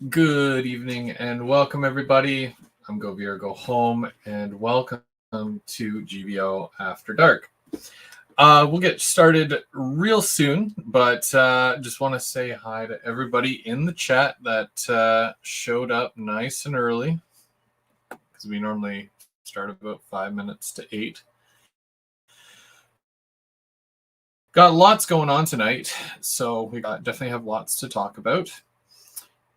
Good evening and welcome everybody. I'm Go Beer, Go Home, and welcome to GVO After Dark. We'll get started real soon, but just want to say hi to everybody in the chat that showed up nice and early, because we normally start about 5 minutes to 8. Got lots going on tonight, so we definitely have lots to talk about.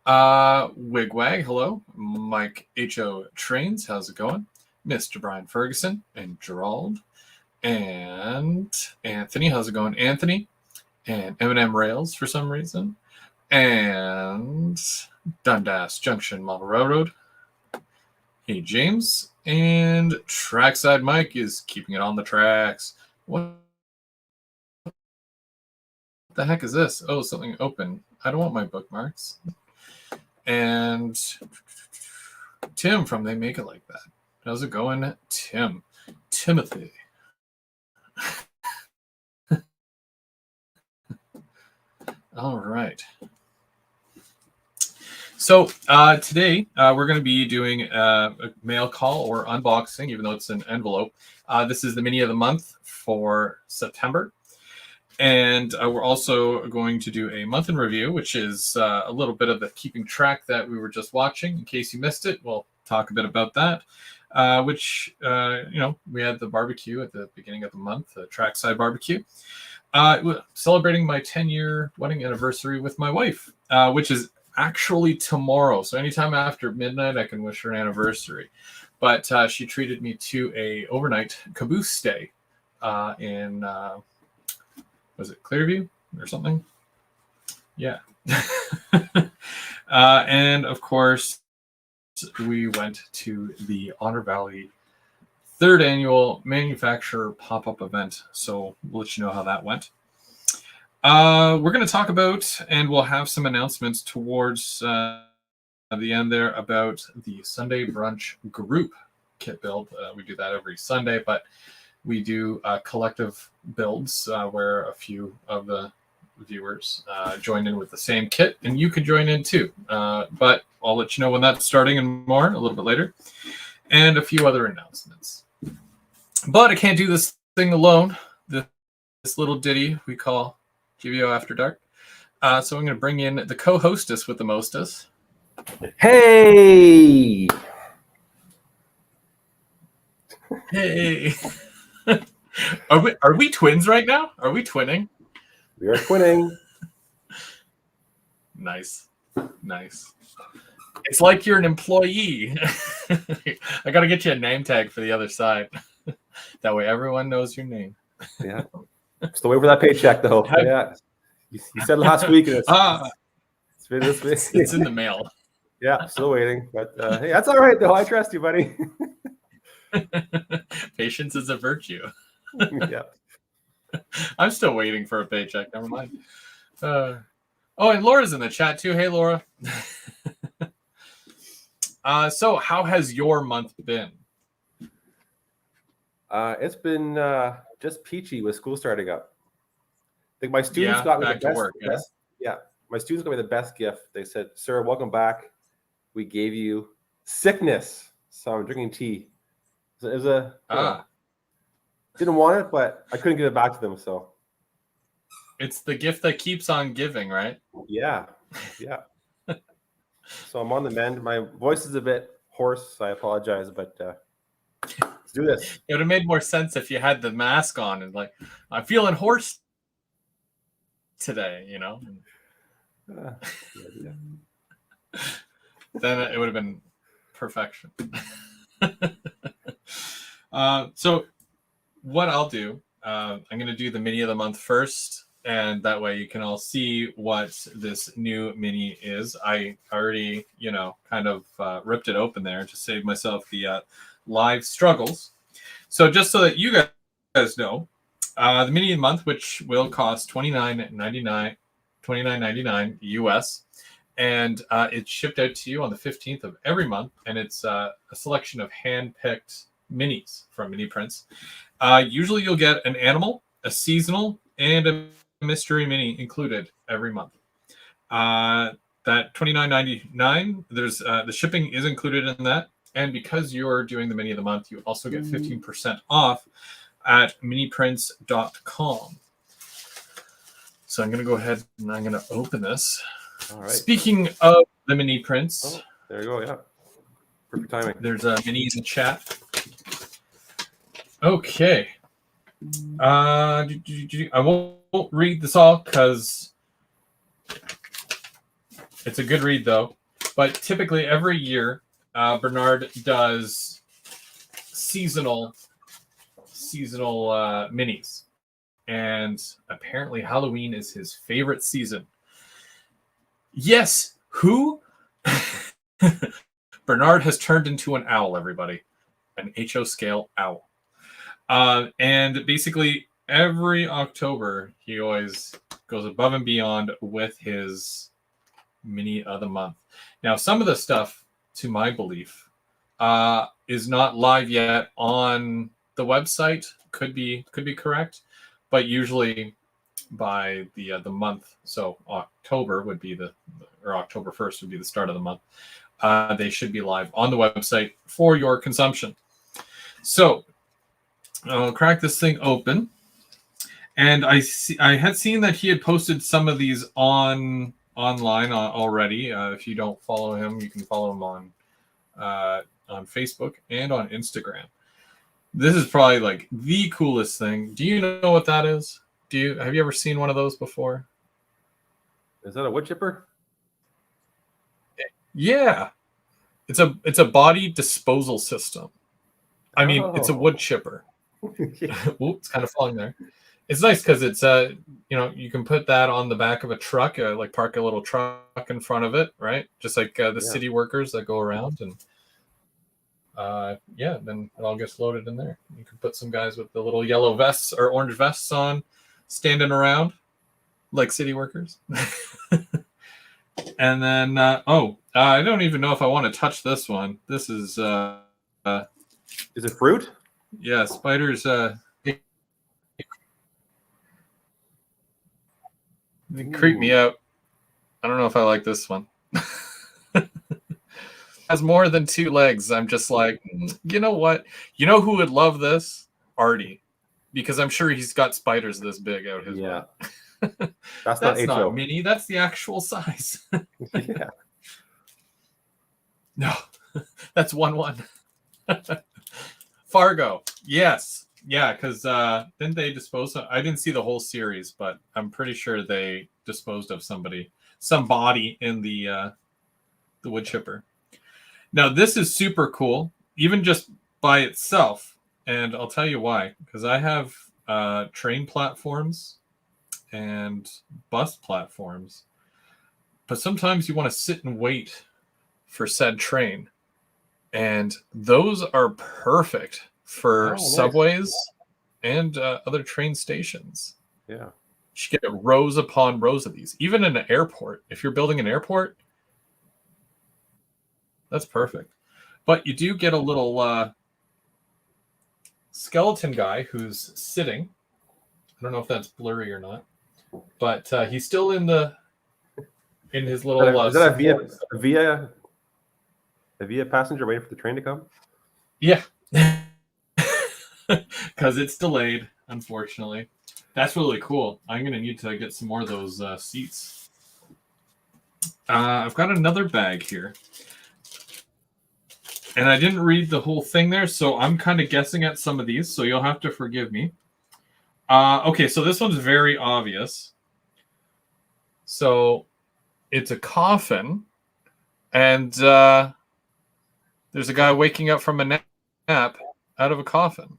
Wigwag, hello. Mike H.O. Trains, how's it going? Mr. Brian Ferguson and Gerald. And Anthony, how's it going? Anthony. And M&M Rails for some reason. And Dundas Junction Model Railroad. Hey, James. And Trackside Mike is keeping it on the tracks. What the heck is this? Oh, something open. I don't want my bookmarks. And Tim from They Make It Like That. How's it going, Tim? Timothy. All right. So today we're going to be doing a mail call or unboxing, even though it's an envelope. This is the mini of the month for September. And we're also going to do a month in review, which is a little bit of the keeping track that we were just watching. In case you missed it, we'll talk a bit about that. We had the barbecue at the beginning of the month, the trackside barbecue. Celebrating my 10-year wedding anniversary with my wife, which is actually tomorrow. So anytime after midnight, I can wish her an anniversary. But she treated me to a overnight caboose stay in... was it Clearview or something? Yeah. And of course, we went to the Honor Valley 3rd annual manufacturer pop-up event. So we'll let you know how that went. We're going to talk about, and we'll have some announcements towards the end there about the Sunday Brunch group kit build. We do that every Sunday, but we do collective builds where a few of the viewers join in with the same kit, and you can join in too. But I'll let you know when that's starting and more a little bit later, and a few other announcements. But I can't do this thing alone. This little ditty we call GVO After Dark. So I'm going to bring in the co-hostess with the mostest. Hey! Hey! Are we twins right now? Are we twinning? We are twinning. Nice. It's like you're an employee. I got to get you a name tag for the other side. That way everyone knows your name. Yeah. Still waiting for that paycheck, though. Yeah. You said last week. It's been this week. It's in the mail. Yeah, still waiting. But hey, that's all right, though. I trust you, buddy. Patience is a virtue. Yeah. I'm still waiting for a paycheck. Never mind. And Laura's in the chat too. Hey, Laura. So how has your month been? It's been just peachy with school starting up. I think my students got me the best. Yeah, my students got me the best gift. They said, "Sir, welcome back. We gave you sickness." So I'm drinking tea. It was didn't want it, but I couldn't give it back to them. So it's the gift that keeps on giving, right? Yeah. So I'm on the mend. My voice is a bit hoarse. So I apologize, but let's do this. It would have made more sense if you had the mask on and like, I'm feeling hoarse today, you know? Then it would have been perfection. So what I'll do, I'm going to do the mini of the month first, and that way you can all see what this new mini is. I already, kind of ripped it open there to save myself the live struggles. So just so that you guys know, the mini of the month, which will cost $29.99 US, and it's shipped out to you on the 15th of every month, and it's a selection of hand-picked minis from Mini Prints. Usually you'll get an animal, a seasonal, and a mystery mini included every month. that $29.99. There's the shipping is included in that, and because you're doing the mini of the month, you also get 15% off at miniprints.com. So I'm going to go ahead and I'm going to open this. All right. Speaking of the mini prints, there you go. Yeah, perfect timing. There's a mini in the chat. Okay. I won't read this all because it's a good read, though. But typically every year, Bernard does seasonal minis. And apparently Halloween is his favorite season. Yes, who? Bernard has turned into an owl, everybody. An HO scale owl. And basically every October, he always goes above and beyond with his mini of the month. Now, some of the stuff, to my belief, is not live yet on the website. Could be correct, but usually by the month, so October would be or October 1st would be the start of the month. They should be live on the website for your consumption. So I'll crack this thing open, and I had seen that he had posted some of these online already. If you don't follow him, you can follow him on Facebook and on Instagram. This is probably like the coolest thing. Do you know what that is? Have you ever seen one of those before? Is that a wood chipper? Yeah, it's a body disposal system. I mean, it's a wood chipper. It's kind of falling there. It's nice because it's you can put that on the back of a truck, like park a little truck in front of it, right? Just like the city workers that go around, and then it all gets loaded in there. You can put some guys with the little yellow vests or orange vests on, standing around like city workers. And then I don't even know if I want to touch this one. This is it fruit? Yeah, spiders. They creep me out. I don't know if I like this one. Has more than 2 legs. I'm just like, you know what? You know who would love this? Artie, because I'm sure he's got spiders this big out his way. That's not mini. That's the actual size. Yeah. No, that's 1-1. Fargo. Yes. Yeah, because didn't they dispose of... I didn't see the whole series, but I'm pretty sure they disposed of some body in the wood chipper. Now, this is super cool, even just by itself. And I'll tell you why. Because I have train platforms and bus platforms. But sometimes you want to sit and wait for said train. And those are perfect for subways and other train stations. Yeah. You should get rows upon rows of these. Even in an airport. If you're building an airport, that's perfect. But you do get a little skeleton guy who's sitting. I don't know if that's blurry or not. But he's still in his little... Is that a via passenger waiting for the train to come? Yeah. Because it's delayed, unfortunately. That's really cool. I'm going to need to get some more of those seats. I've got another bag here. And I didn't read the whole thing there, so I'm kind of guessing at some of these, so you'll have to forgive me. Okay, so this one's very obvious. So it's a coffin, and there's a guy waking up from a nap out of a coffin.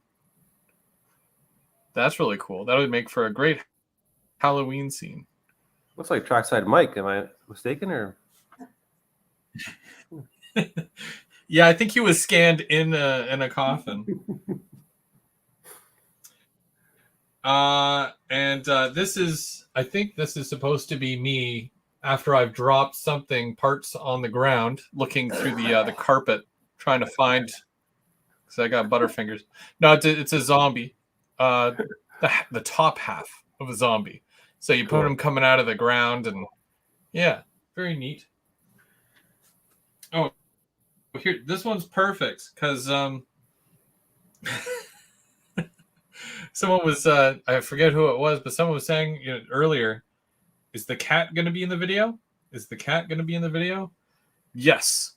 That's really cool. That would make for a great Halloween scene. Looks like Trackside Mike. Am I mistaken, or? Yeah, I think he was scanned in a coffin. I think this is supposed to be me after I've dropped parts on the ground, looking through the carpet, trying to find, because I got butterfingers. No, it's a zombie. The top half of a zombie. So you put him coming out of the ground, and yeah, very neat. Oh, here, this one's perfect because someone was I forget who it was, but someone was saying earlier, is the cat going to be in the video? Is the cat going to be in the video? Yes,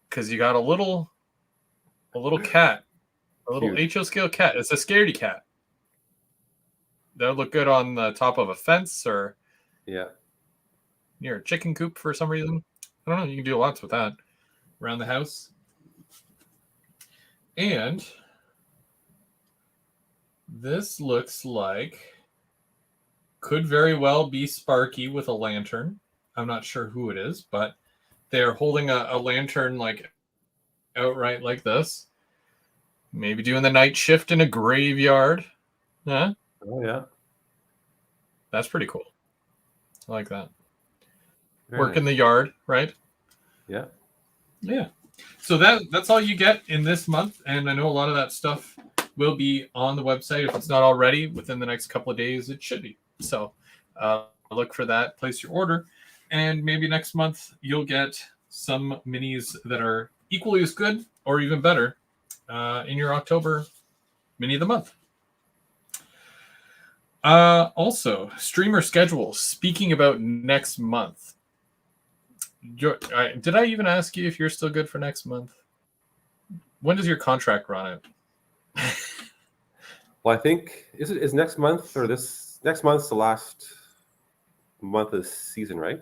because you got a little cat, a little HO scale cat. It's a scaredy cat. That'll look good on the top of a fence or near a chicken coop for some reason. I don't know. You can do lots with that around the house. And this looks like could very well be Sparky with a lantern. I'm not sure who it is, but they're holding a lantern like outright like this. Maybe doing the night shift in a graveyard. Huh? Oh, yeah. That's pretty cool. I like that. Very Work in the yard, right? Yeah. Yeah. So that's all you get in this month. And I know a lot of that stuff will be on the website. If it's not already, within the next couple of days, it should be. So look for that, place your order. And maybe next month you'll get some minis that are equally as good or even better in your October mini of the month. Also, streamer schedules. Speaking about next month. Did I even ask you if you're still good for next month? When does your contract run out? Well, I think is next month or this next month's the last month of the season, right?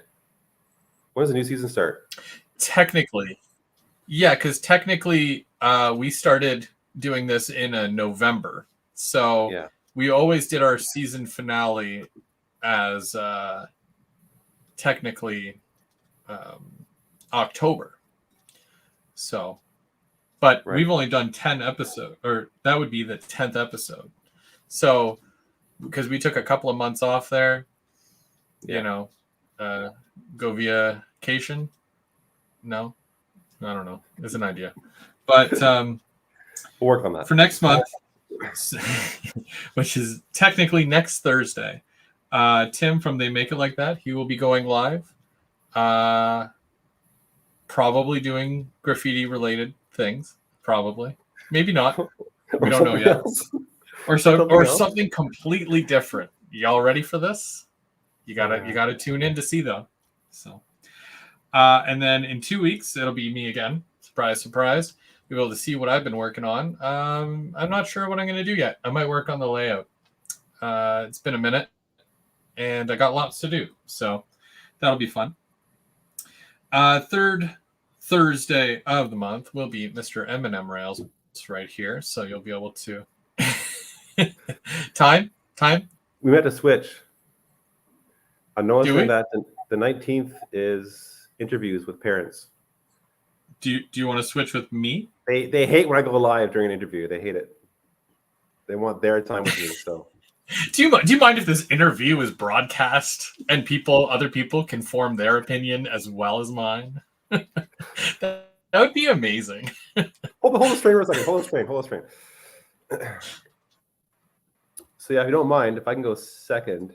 When does the new season start? Technically, yeah, because technically we started doing this in November, so we always did our season finale as technically October. So, but we've only done 10 episodes, or that would be the 10th episode. So, because we took a couple of months off there, go via vacation. No, I don't know. It's an idea, but we'll work on that for next month, which is technically next Thursday. Tim from They Make It Like That, he will be going live. Probably doing graffiti related things. Probably, maybe not. We don't know yet. Or something completely different. Y'all ready for this? You gotta tune in to see though. So, and then in 2 weeks it'll be me again. Surprise, surprise. You'll be able to see what I've been working on. I'm not sure what I'm gonna do yet. I might work on the layout. It's been a minute, and I got lots to do, so that'll be fun. Third Thursday of the month will be Mr. Eminem Rails right here, so you'll be able to time. We had to switch. I'm noticing that the 19th is interviews with parents. Do you want to switch with me? They hate when I go live during an interview. They hate it. They want their time with me. So, do you mind if this interview is broadcast and other people can form their opinion as well as mine? That would be amazing. Hold the string for a second. Hold the string. So yeah, if you don't mind, if I can go second.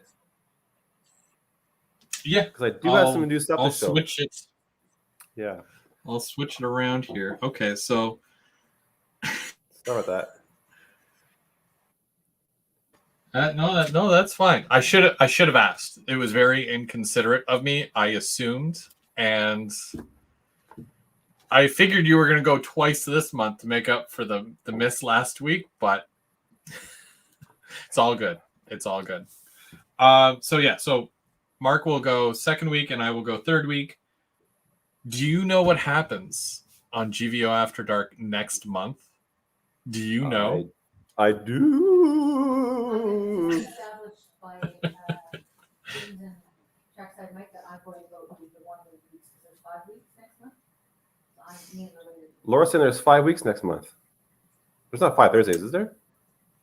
Yeah, because I do have some new stuff to show. Switch it. Yeah, I'll switch it around here. Okay, so start with that. No, that's fine. I should have asked. It was very inconsiderate of me. I assumed, and I figured you were going to go twice this month to make up for the miss last week, but it's all good. It's all good. So Mark will go second week, and I will go third week. Do you know what happens on GVO After Dark next month? Do you know? I do. Established by James and Trackside Mike that I'm going to go do the 1 week because there's 5 weeks next month. So I'm being related. Laura said there's 5 weeks next month. There's not 5 Thursdays, is there?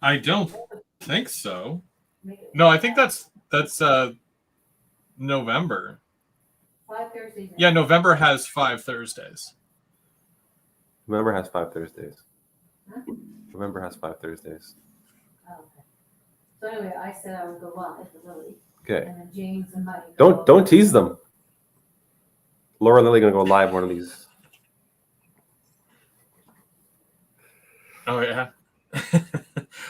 I don't think so. No, I think that's November. 5 Thursdays. Yeah, November has 5 Thursdays. November has 5 Thursdays. Huh? November has 5 Thursdays. Oh, okay. So anyway, I said I would go live with Lily. Okay. And then James and Mike. Don't tease them. Laura and Lily are gonna go live one of these Oh yeah.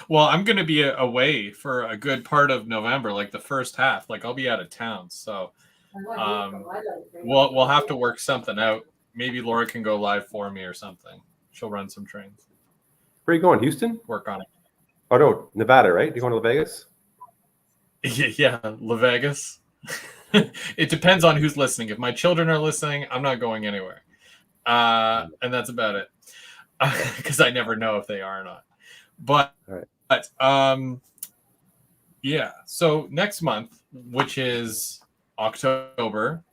Well, I'm going to be away for a good part of November, like the first half. Like I'll be out of town, so we'll have to work something out. Maybe Laura can go live for me or something. She'll run some trains. Where are you going? Houston? Work on it. Oh no, Nevada, right? You going to Vegas? Yeah, La Vegas. It depends on who's listening. If my children are listening, I'm not going anywhere. And that's about it. Because I never know if they are or not. But yeah. So next month, which is October.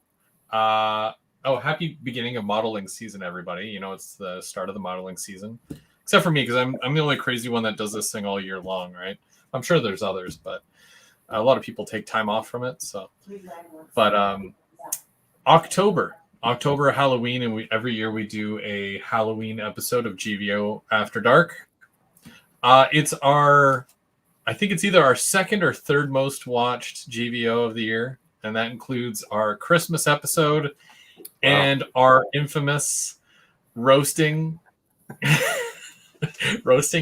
Happy beginning of modeling season, everybody. You know, it's the start of the modeling season. Except for me, because I'm the only crazy one that does this thing all year long, right? I'm sure there's others, but a lot of people take time off from it. So, but October Halloween, and every year we do a Halloween episode of GVO After Dark. It's I think it's either our second or third most watched GVO of the year, and that includes our Christmas episode and our infamous roasting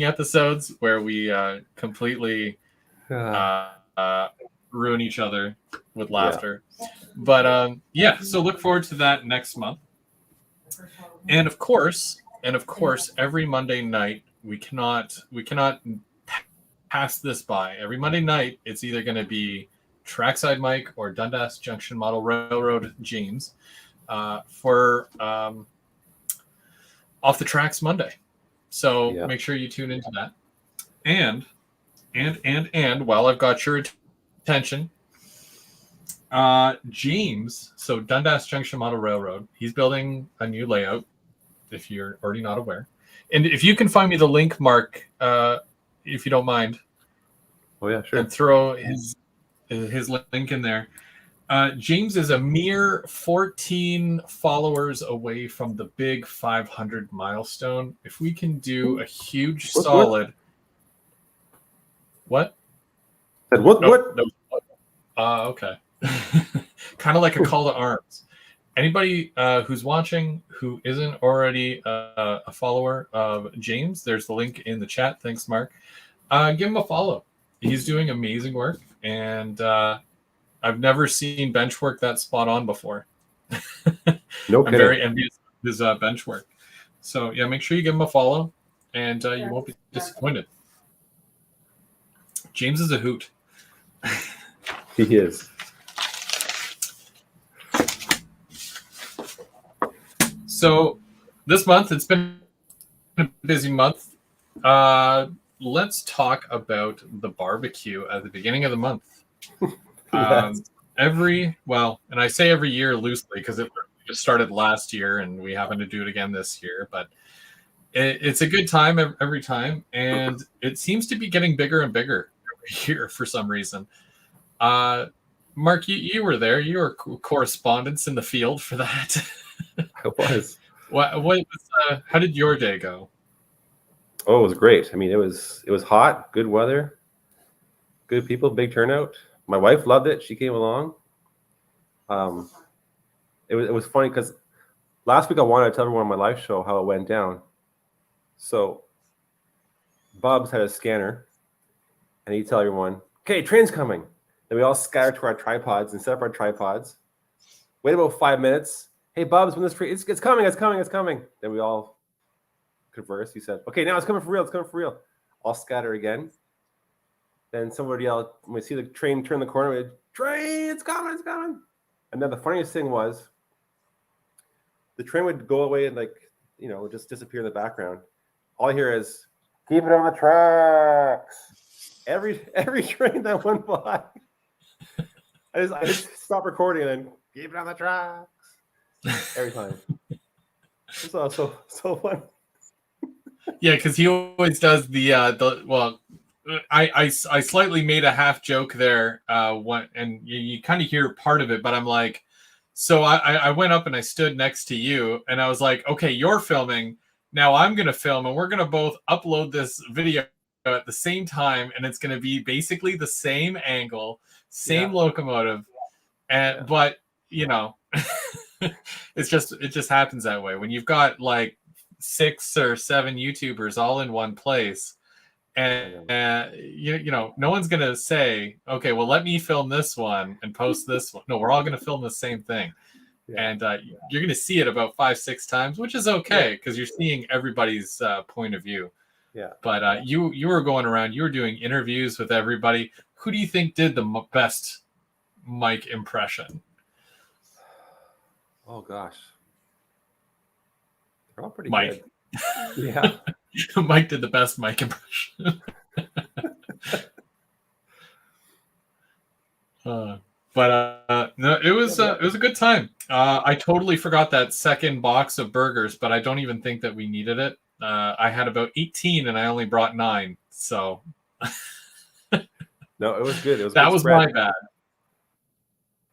episodes where we completely ruin each other with laughter. But so look forward to that next month. And of course, every Monday night we cannot pass this by. Every Monday night it's either going to be Trackside Mike or Dundas Junction Model Railroad James for Off the Tracks Monday. So make sure you tune into that. And while I've got your attention, James, so Dundas Junction Model Railroad, he's building a new layout, if you're already not aware. And if you can find me the link, Mark, if you don't mind. Oh yeah, sure. And throw his link in there. James is a mere 14 followers away from the big 500 milestone. If we can do a huge solid... What? What? No. Okay. Kind of like a call to arms. Anybody who's watching who isn't already a follower of James, there's the link in the chat. Thanks, Mark. Give him a follow. He's doing amazing work, and I've never seen bench work that spot on before. No I'm very envious of his bench work. So yeah, make sure you give him a follow, and you won't be disappointed. James is a hoot. He is. So this month, it's been a busy month. Let's talk about the barbecue at the beginning of the month. And I say every year loosely because it just started last year and we happen to do it again this year, but it's a good time every time, and it seems to be getting bigger and bigger every year for some reason. Mark, you were there. You were correspondents in the field for that. I was. How did your day go? Oh, it was great. I mean, it was hot, good weather, good people, big turnout. My wife loved it. She came along. It was funny because last week I wanted to tell everyone on my live show how it went down. So Bubs had a scanner, and he'd tell everyone, "Okay, train's coming." Then we all scattered to our tripods and set up our tripods. Wait about 5 minutes. "Hey, Bubs, when this train, it's coming, it's coming, it's coming." Then we all converse. He said, "Okay, now it's coming for real, it's coming for real." I'll scatter again. Then somebody else, when we see the train turn the corner, we "Train, it's coming, it's coming." And then the funniest thing was, the train would go away and just disappear in the background. All I hear is, "Keep it on the tracks." Every train that went by. I just stopped recording and then "Keep it on the tracks." Every time. It's all so fun. Yeah, because he always does I slightly made a half joke there, and you kind of hear part of it, but I'm like, so I went up and I stood next to you, and I was like, okay, you're filming, now I'm gonna film, and we're gonna both upload this video at the same time, and it's gonna be basically the same angle, same locomotive, but it just happens that way when you've got like 6 or 7 YouTubers all in one place. And you know, no one's gonna say, okay, well, let me film this one and post this one. No, we're all gonna film the same thing. And you're going to see it about 5-6 times, which is okay because you're seeing everybody's point of view. Yeah. But you were going around, you were doing interviews with everybody. Who do you think did the best Mike impression? Oh gosh, they're all pretty Mike. good. Yeah. Mike did the best Mike impression. But no, it was a good time. I totally forgot that second box of burgers, but I don't even think that we needed it. I had about 18 and I only brought 9. So no, it was good. It was that was spread. my bad.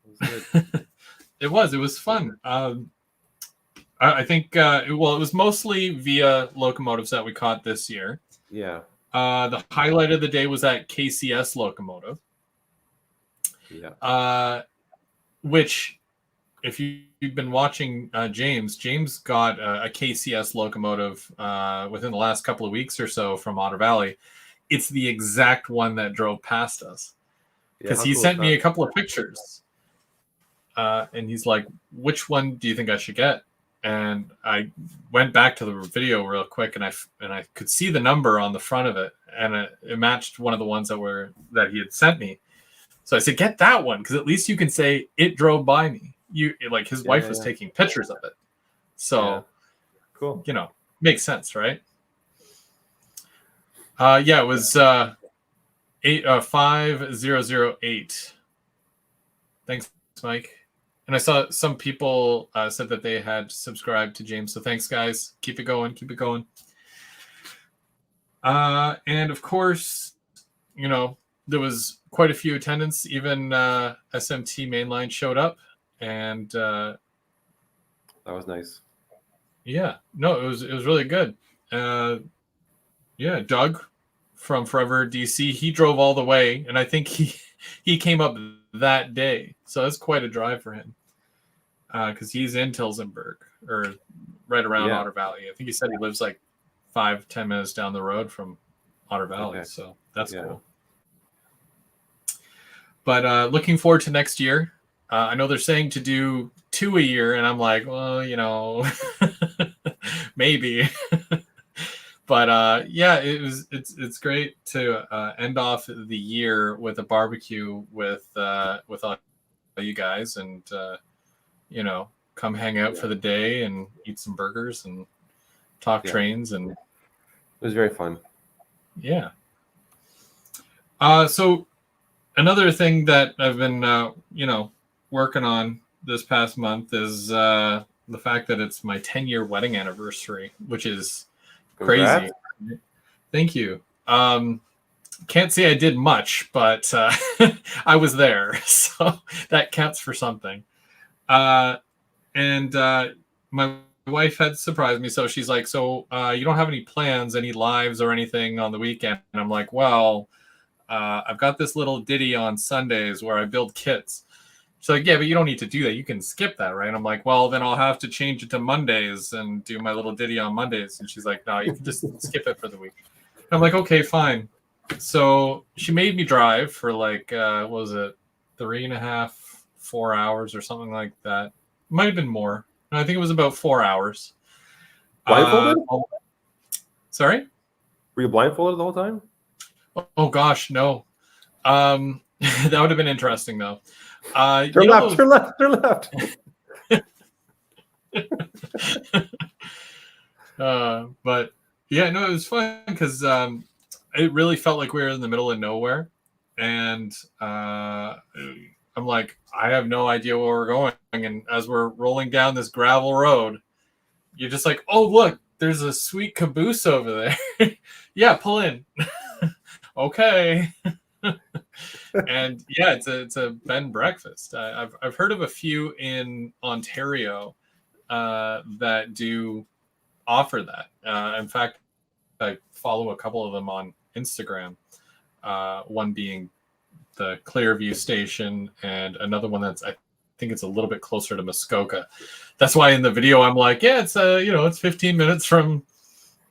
It was good. It was fun. I think it was mostly via locomotives that we caught this year. Yeah. The highlight of the day was that KCS locomotive. Yeah. Which, if you've been watching James got a KCS locomotive within the last couple of weeks or so from Otter Valley. It's the exact one that drove past us because he sent me a couple of pictures. And he's like, which one do you think I should get? And I went back to the video real quick, and I could see the number on the front of it, and it matched one of the ones that he had sent me. So I said, get that one, because at least you can say it drove by me. His wife was taking pictures of it. So, cool. You know, makes sense, right? It was 5008. Thanks, Mike. And I saw some people said that they had subscribed to James. So thanks, guys. Keep it going. Keep it going. And of course, you know, there was quite a few attendants. Even SMT Mainline showed up. And that was nice. Yeah. No, it was really good. Doug from Forever DC, he drove all the way. And I think he came up that day, so that's quite a drive for him because he's in Tilsonburg or right around Otter Valley. I think he said he lives like 5-10 minutes down the road from Otter Valley. So that's cool. But looking forward to next year. I know they're saying to do 2 a year, and I'm like, well, you know, maybe. But it's great to end off the year with a barbecue with all you guys, and you know, come hang out for the day and eat some burgers and talk trains, and it was very fun. Yeah. So another thing that I've been working on this past month is the fact that it's my 10-year wedding anniversary, which is crazy. Thank you. Can't say I did much, but I was there, so that counts for something. And my wife had surprised me, so she's like, so you don't have any plans, any lives or anything on the weekend? And I'm like, well, I've got this little ditty on Sundays where I build kits. She's like, yeah, but you don't need to do that. You can skip that, right? And I'm like, well, then I'll have to change it to Mondays and do my little ditty on Mondays. And she's like, no, you can just skip it for the week. And I'm like, okay, fine. So she made me drive for like, what was it, 3.5, 4 hours or something like that. Might have been more. I think it was about 4 hours. Blindfolded? Sorry? Were you blindfolded the whole time? Oh gosh, no. That would have been interesting though. Turn left. But yeah, no, it was fun because it really felt like we were in the middle of nowhere, and I'm like, I have no idea where we're going. And as we're rolling down this gravel road, you're just like, oh look, there's a sweet caboose over there. Yeah, pull in. Okay. And yeah, it's a bed and breakfast. I've heard of a few in Ontario that do offer that. In fact, I follow a couple of them on Instagram. One being the Clearview station, and another one that's, I think it's a little bit closer to Muskoka. That's why in the video I'm like, yeah, it's it's 15 minutes from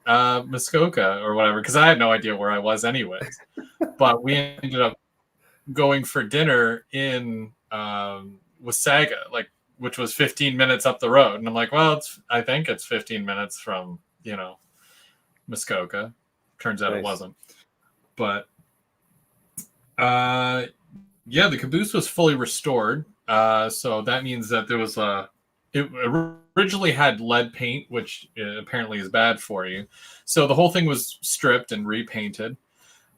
Muskoka or whatever, because I had no idea where I was anyways. But we ended up going for dinner in Wasaga, which was 15 minutes up the road, and I'm like, well, I think it's 15 minutes from Muskoka. Turns out It wasn't. But yeah, the caboose was fully restored. So that means that there was it originally had lead paint, which apparently is bad for you. So the whole thing was stripped and repainted.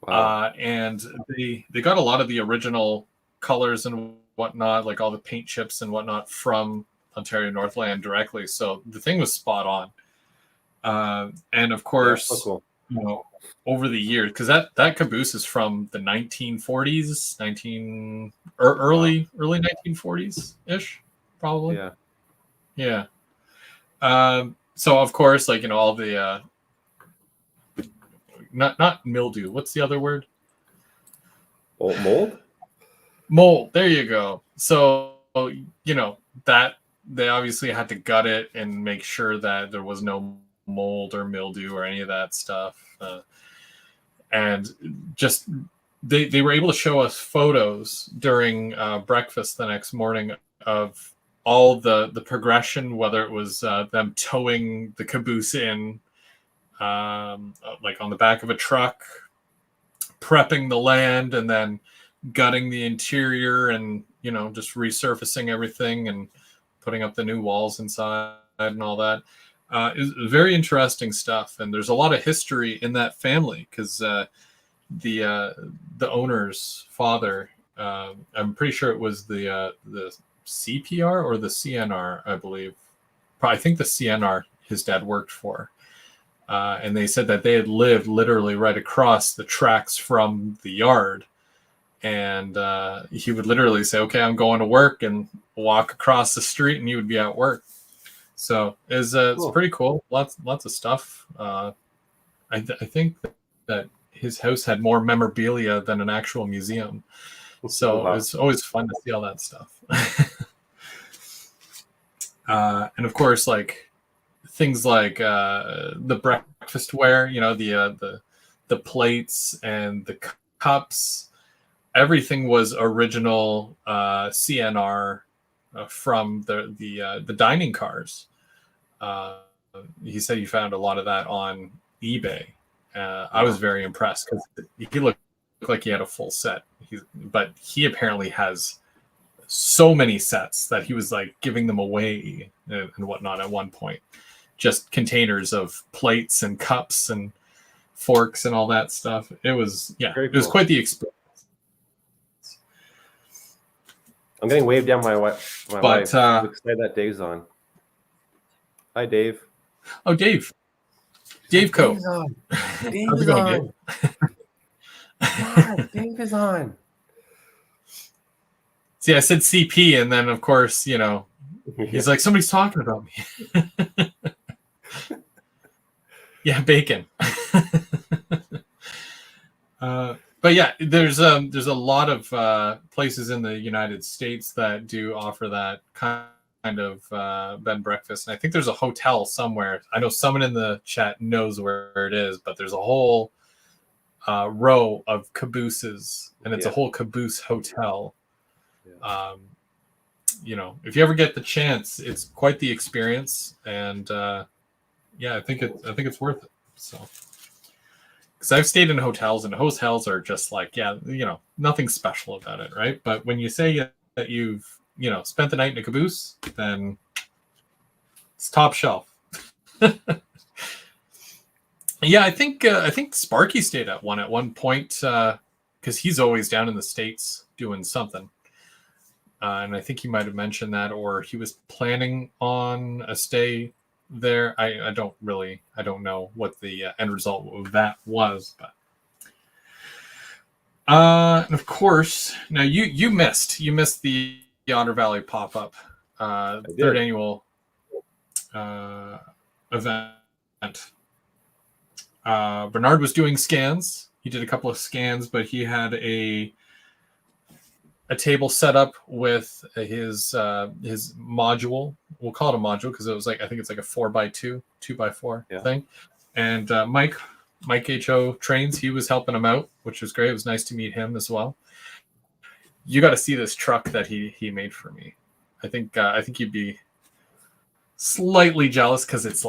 Wow. And they got a lot of the original colors and whatnot, like all the paint chips and whatnot from Ontario Northland directly. So the thing was spot on. And of course, so cool. Over the years, because that caboose is from the 1940s, early 1940s ish, probably. Yeah. So of course, all the not mildew. What's the other word? Mold. Mold. There you go. So that they obviously had to gut it and make sure that there was no mold or mildew or any of that stuff. And just they were able to show us photos during breakfast the next morning of all the progression, whether it was them towing the caboose in, like on the back of a truck, prepping the land, and then gutting the interior and just resurfacing everything and putting up the new walls inside and all that. Is very interesting stuff, and there's a lot of history in that family because the owner's father, I'm pretty sure it was the CPR or the CNR, I believe. I think the CNR his dad worked for, and they said that they had lived literally right across the tracks from the yard, and he would literally say, "Okay, I'm going to work," and walk across the street, and he would be at work. So it's pretty cool. Lots of stuff. I think that his house had more memorabilia than an actual museum. So it's always fun to see all that stuff. And of course, things like the breakfastware, the plates and the cups, everything was original CNR. From the dining cars. He said he found a lot of that on eBay. I was very impressed because he looked like he had a full set. But he apparently has so many sets that he was giving them away and whatnot at one point. Just containers of plates and cups and forks and all that stuff. It was it was quite the experience. I'm getting waved down my wife. I'm excited that Dave's on. Hi, Dave. Oh, Dave. Dave Co. Dave's on. How's it going, Dave? God, Dave is on. See, I said CP, and then, of course, he's like, somebody's talking about me. Yeah, bacon. But yeah, there's a lot of places in the United States that do offer that kind of bed and breakfast. And I think there's a hotel somewhere. I know someone in the chat knows where it is, but there's a whole row of cabooses, and it's a whole caboose hotel. If you ever get the chance, it's quite the experience, and I think it's worth it. So. Because I've stayed in hotels, and hotels are just nothing special about it, right? But when you say that you've, spent the night in a caboose, then it's top shelf. Yeah, I think Sparky stayed at one point because he's always down in the States doing something, and I think he might have mentioned that, or he was planning on a stay there. I don't know what the end result of that was, but and of course now you missed the Otter Valley pop-up third annual event. Bernard was doing scans. He did a couple of scans, but he had a a table set up with his module. We'll call it a module because it was like, I think it's like a 4x2, 2x4 thing. And Mike HO trains. He was helping him out, which was great. It was nice to meet him as well. You got to see this truck that he made for me. I think you'd be slightly jealous because it's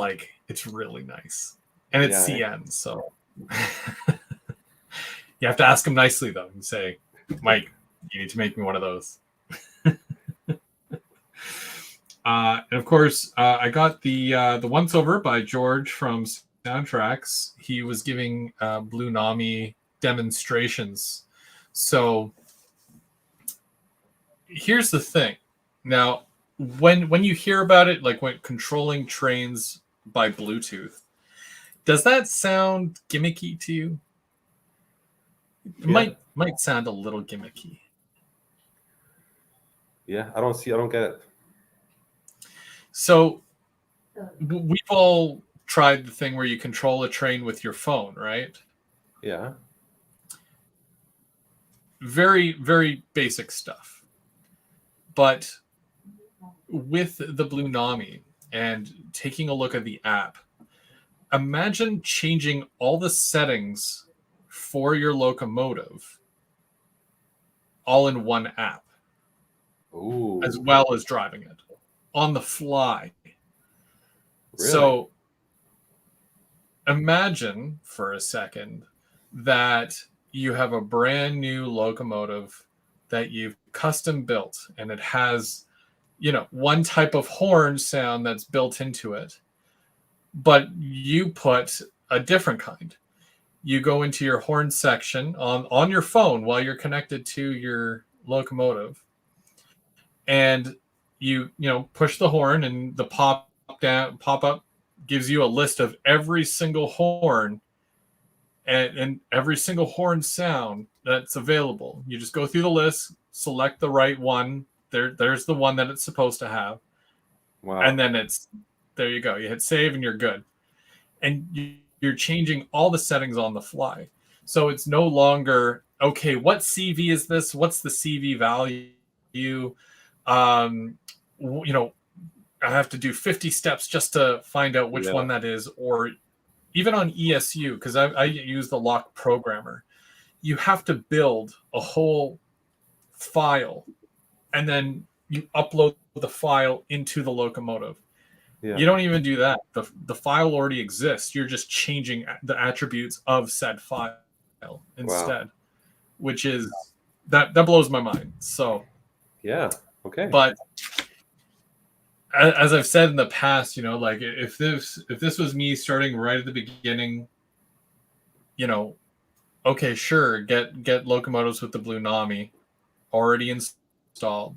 really nice, and it's CN. So you have to ask him nicely though, and say, Mike, you need to make me one of those. And of course, I got the once over by George from Soundtracks. He was giving Blue Nami demonstrations. So here's the thing. Now, when you hear about it, like when controlling trains by Bluetooth, does that sound gimmicky to you? It might sound a little gimmicky. Yeah, I don't get it. So we've all tried the thing where you control a train with your phone, right? Yeah. Very, very basic stuff. But with the Blue Nami and taking a look at the app, imagine changing all the settings for your locomotive all in one app. Ooh. As well as driving it on the fly. Really? So imagine for a second that you have a brand new locomotive that you've custom built, and it has, one type of horn sound that's built into it, but you put a different kind. You go into your horn section on your phone while you're connected to your locomotive, and you push the horn, and the pop up gives you a list of every single horn and every single horn sound that's available. You just go through the list, select the right one. There's the one that it's supposed to have. Wow. And then there you go. You hit save and you're good. And you're changing all the settings on the fly. So it's no longer, okay, what CV is this? What's the CV value? I have to do 50 steps just to find out which one that is. Or even on ESU, because I use the lock programmer, you have to build a whole file and then you upload the file into the locomotive. Yeah. You don't even do that. The file already exists. You're just changing the attributes of said file instead, which is that blows my mind. So yeah, okay. But as I've said in the past, like if this was me starting right at the beginning, okay, sure, get locomotives with the Blue Nami already installed.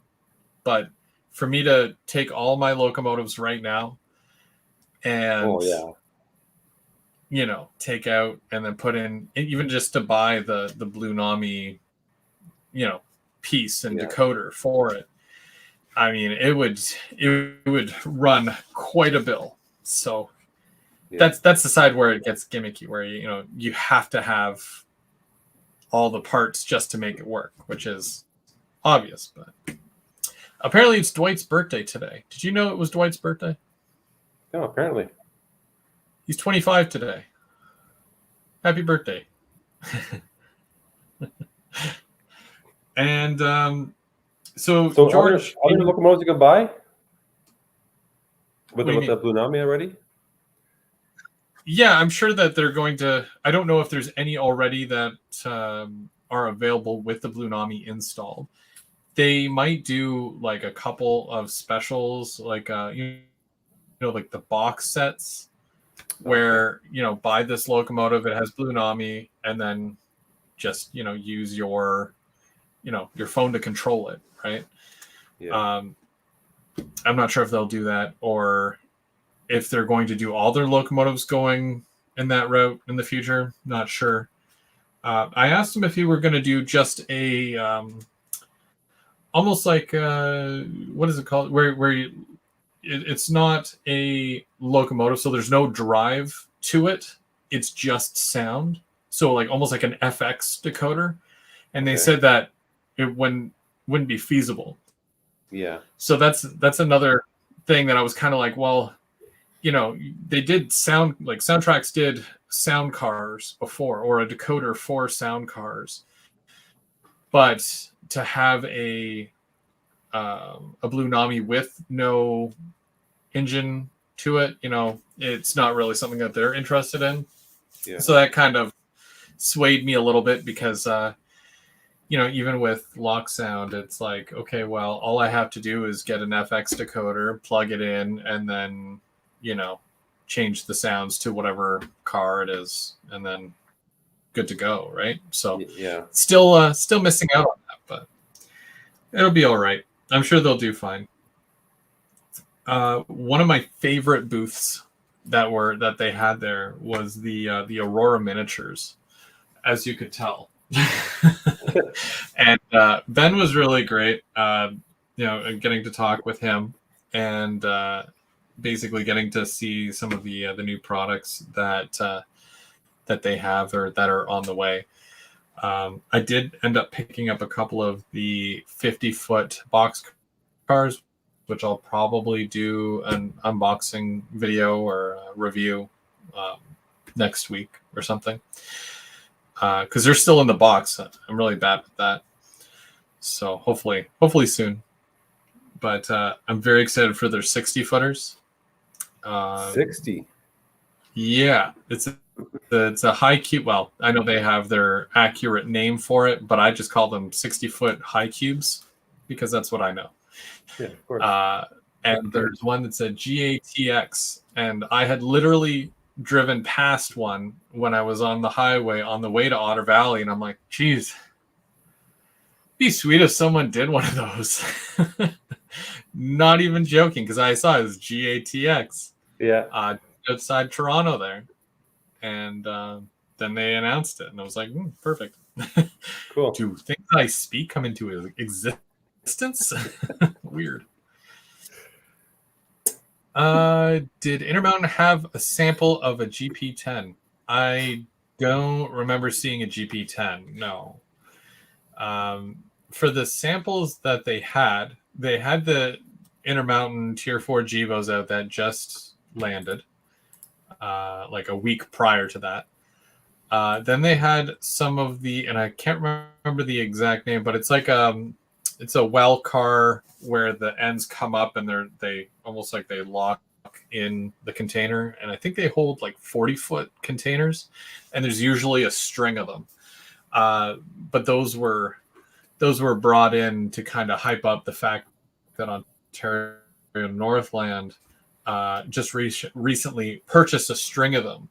But for me to take all my locomotives right now and take out and then put in, even just to buy the Blue Nami, piece and decoder for it, I mean, it would run quite a bill. So that's the side where it gets gimmicky, where you have to have all the parts just to make it work, which is obvious. But apparently, it's Dwight's birthday today. Did you know it was Dwight's birthday? No, apparently. He's 25 today. Happy birthday. And so George, other locomotives you can buy with the Blue Nami already? Yeah, I'm sure that they're going to. I don't know if there's any already that are available with the Blue Nami installed. They might do like a couple of specials, like like the box sets, where buy this locomotive, it has Blue Nami, and then just use your your phone to control it, right? Yeah. I'm not sure if they'll do that, or if they're going to do all their locomotives going in that route in the future. Not sure. I asked him if he were going to do just a almost like what is it called, where it's not a locomotive, so there's no drive to it, it's just sound, so like almost like an FX decoder. And they said that when wouldn't be feasible. Yeah. So that's another thing that I was kind of like, well, they did Soundtracks did sound cars before, or a decoder for sound cars, but to have a Blue Nami with no engine to it, it's not really something that they're interested in. Yeah. So that kind of swayed me a little bit because, even with Lock Sound, it's like, okay, well, all I have to do is get an FX decoder, plug it in, and then, change the sounds to whatever car it is, and then good to go, right? So yeah, still missing out on that, but it'll be all right. I'm sure they'll do fine. One of my favorite booths that they had there was the Aurora miniatures, as you could tell. And Ben was really great. Getting to talk with him and basically getting to see some of the new products that they have or that are on the way. I did end up picking up a couple of the 50-foot box cars, which I'll probably do an unboxing video or a review next week or something. Because they're still in the box. I'm really bad with that. So hopefully soon. But I'm very excited for their 60-footers. 60? Yeah. It's a high cube. Well, I know they have their accurate name for it, but I just call them 60-foot high cubes because that's what I know. Yeah, of course. And there's one that said GATX, and I had literally driven past one when I was on the highway on the way to Otter Valley, and I'm like, geez, be sweet if someone did one of those. Not even joking, because I saw it was GATX. Yeah. Outside Toronto there. And then they announced it, and I was like, perfect. Cool. Do things I speak come into existence? Weird. Did Intermountain have a sample of a GP10? I don't remember seeing a GP10. No. For the samples that they had the Intermountain Tier 4 GVOs out that just landed, like a week prior to that. Then they had some of the, and I can't remember the exact name, but it's like it's a well car where the ends come up and they almost like they lock in the container, and I think they hold like 40-foot containers, and there's usually a string of them. But those were brought in to kind of hype up the fact that Ontario Northland just recently purchased a string of them.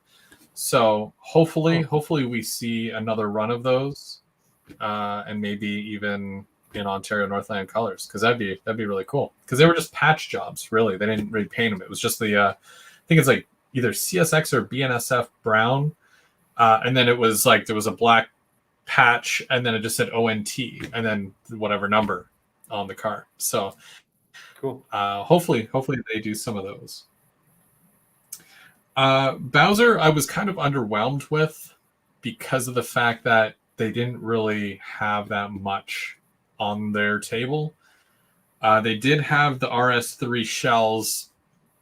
So hopefully we see another run of those, and maybe even in Ontario Northland colors, because that'd be really cool. Because they were just patch jobs, really. They didn't really paint them. It was just the I think it's like either CSX or BNSF brown, and then it was like there was a black patch, and then it just said ONT, and then whatever number on the car. So cool. Hopefully they do some of those. Bowser, I was kind of underwhelmed with because of the fact that they didn't really have that much on their table. They did have the RS3 shells,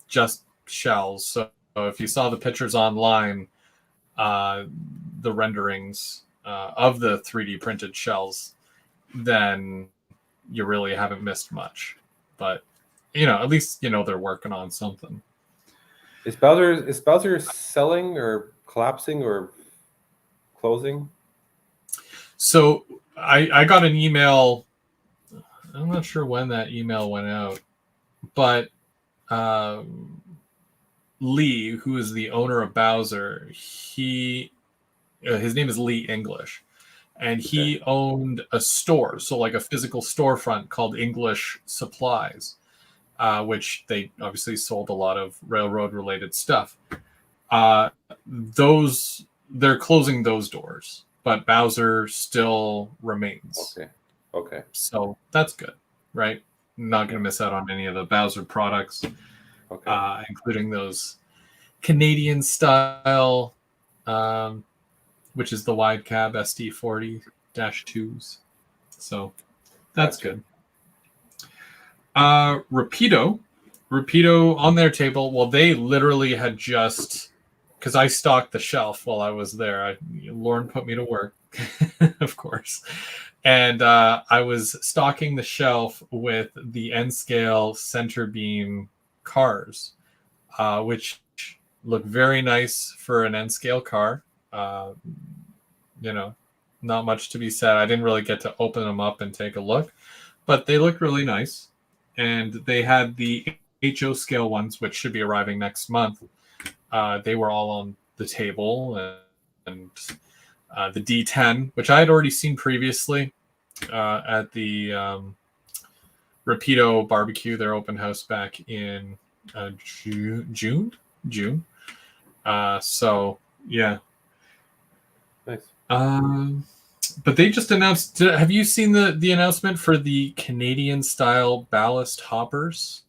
just shells. So if you saw the pictures online, the renderings of the 3D printed shells, then you really haven't missed much. But at least they're working on something. Is Bowser selling or collapsing or closing? So I got an email. I'm not sure when that email went out, but Lee, who is the owner of Bowser, his name is Lee English, and he owned a store, so like a physical storefront called English Supplies, which they obviously sold a lot of railroad-related stuff. They're closing those doors, but Bowser still remains. Okay. So that's good, right? Not going to miss out on any of the Bowser products, including those Canadian style, which is the wide cab SD40-2s. So That's good. Rapido on their table. Well, they literally had just, because I stocked the shelf while I was there. Lauren put me to work, of course. And I was stocking the shelf with the N-scale center beam cars, which look very nice for an N-scale car. Not much to be said. I didn't really get to open them up and take a look, but they look really nice. And they had the HO scale ones, which should be arriving next month. They were all on the table, and the D10, which I had already seen previously at the Rapido barbecue, their open house back in June. So yeah. Nice. But they just announced. Have you seen the announcement for the Canadian style ballast hoppers?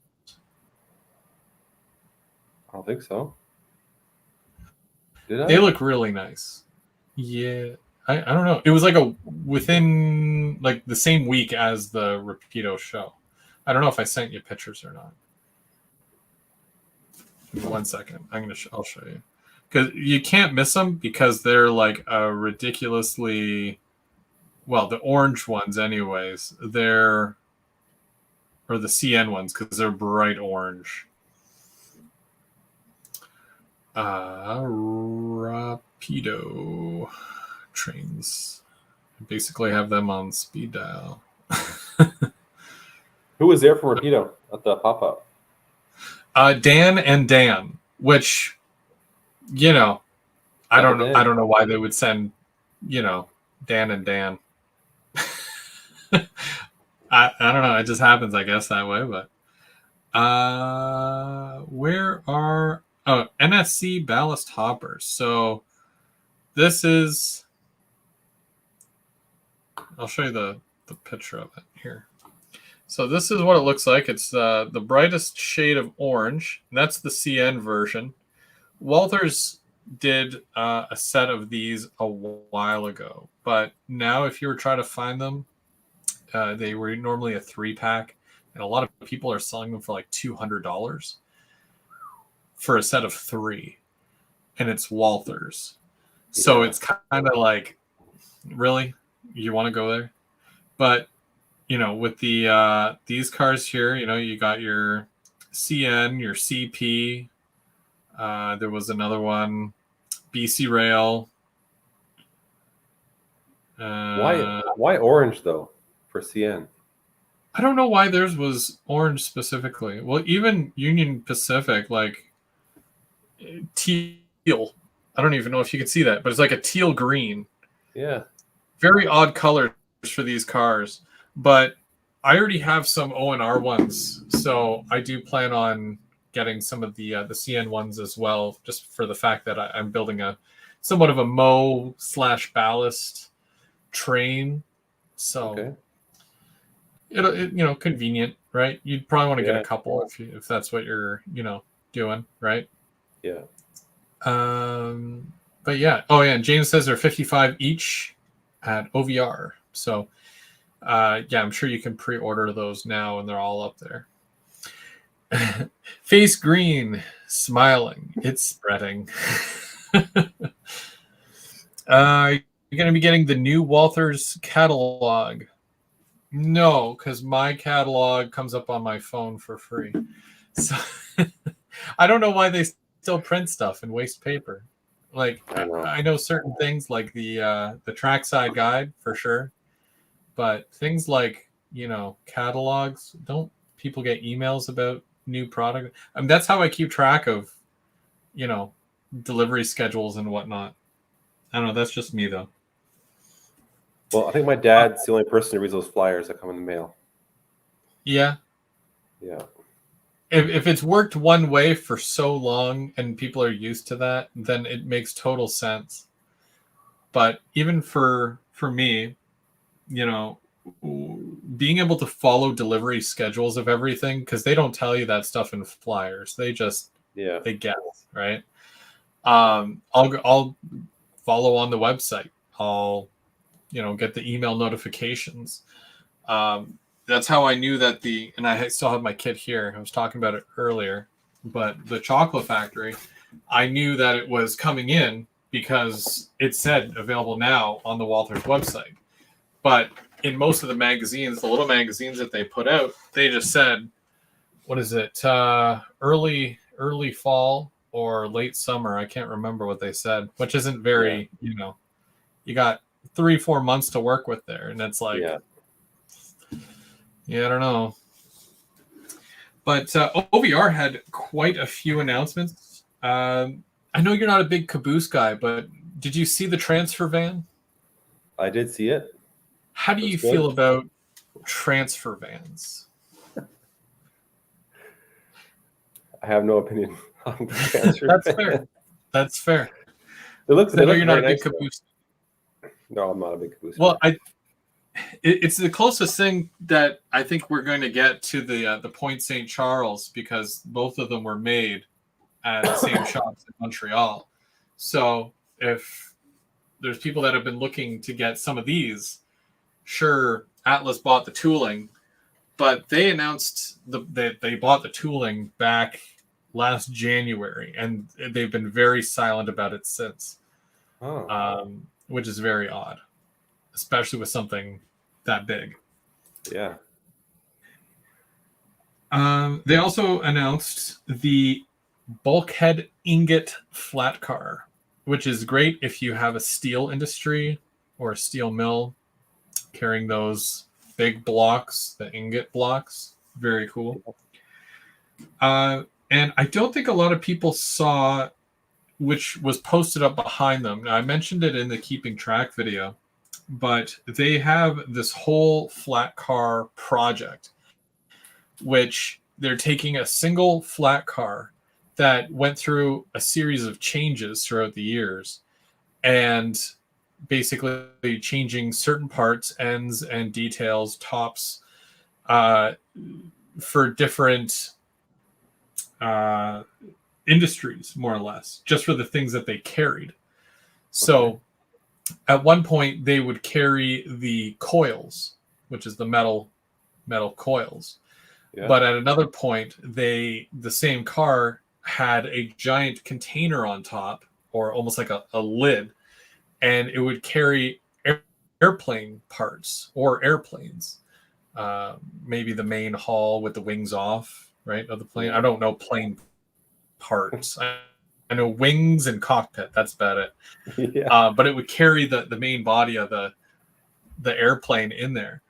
I don't think so. Did I? They look really nice. Yeah, I don't know. It was like within like the same week as the Rapido show. I don't know if I sent you pictures or not. Give me 1 second. I'll show you, because you can't miss them because they're like a ridiculously, well, the orange ones anyways. Or the CN ones, because they're bright orange. Rapido trains. I basically have them on speed dial. Who was there from Rapido at the pop-up? Dan, which, I don't know why they would send, Dan and Dan. I don't know. It just happens, I guess, that way. But where are NSC ballast hoppers? So this is. I'll show you the picture of it here. So this is what it looks like. It's the brightest shade of orange. And that's the CN version. Walthers did a set of these a while ago, but now if you were trying to find them, they were normally a 3-pack, and a lot of people are selling them for like $200 for a set of 3, and it's Walthers. So it's kind of like, really, you want to go there? But with the these cars here, you got your CN, your CP. There was another one, BC Rail. Why orange though for CN? I don't know why theirs was orange specifically. Well, even Union Pacific, like teal. I don't even know if you can see that, but it's like a teal green. Yeah. Very odd colors for these cars. But I already have some O&R ones, so I do plan on getting some of the CN ones as well, just for the fact that I'm building a somewhat of a mow/ballast train. So okay. it convenient, right? You'd probably want to get a couple if that's what you're doing, right? Yeah. But yeah. Oh yeah, and James says they're 55 each at OVR. So I'm sure you can pre-order those now, and they're all up there. Face green, smiling. It's spreading. You're going to be getting the new Walthers catalog. No, because my catalog comes up on my phone for free. So I don't know why they still print stuff and waste paper. Like I know certain things like the trackside guide for sure, but things like catalogs, don't people get emails about new product? I mean, that's how I keep track of delivery schedules and whatnot. I don't know. That's just me though. Well, I think my dad's the only person who reads those flyers that come in the mail. Yeah. Yeah. If it's worked one way for so long and people are used to that, then it makes total sense. But even for me, being able to follow delivery schedules of everything, because they don't tell you that stuff in flyers. They just they guess, right? I'll follow on the website. I'll get the email notifications. That's how I knew that and I still have my kit here. I was talking about it earlier, but the chocolate factory, I knew that it was coming in because it said available now on the Walters website. But in most of the magazines, the little magazines that they put out, they just said, what is it? Early fall or late summer. I can't remember what they said, which isn't very, you got 3-4 months to work with there. And it's like, I don't know. But OVR had quite a few announcements. I know you're not a big caboose guy, but did you see the transfer van? I did see it. How do you feel about transfer vans? I have no opinion on transfer. That's fair. That's fair. They look you're not a big nice, caboose. No, I'm not a big caboose. Well, it's the closest thing that I think we're going to get to the Point St. Charles, because both of them were made at the same shops in Montreal. So if there's people that have been looking to get some of these, sure, Atlas bought the tooling, but they announced that they bought the tooling back last January, and they've been very silent about it since, which is very odd, especially with something that big. Yeah. They also announced the bulkhead ingot flat car, which is great if you have a steel industry or a steel mill carrying those big blocks, the ingot blocks. Very cool. And I don't think a lot of people saw which was posted up behind them. Now, I mentioned it in the Keeping Track video, but they have this whole flat car project, which they're taking a single flat car that went through a series of changes throughout the years and basically changing certain parts, ends and details, tops, for different industries, more or less, just for the things that they carried. So at one point they would carry the coils, which is the metal coils. Yeah. But at another point, the same car had a giant container on top, or almost like a lid, and it would carry airplane parts or airplanes. Maybe the main hull with the wings off, right, of the plane. I don't know plane parts. I know wings and cockpit. That's about it. Yeah. But it would carry the main body of the airplane in there.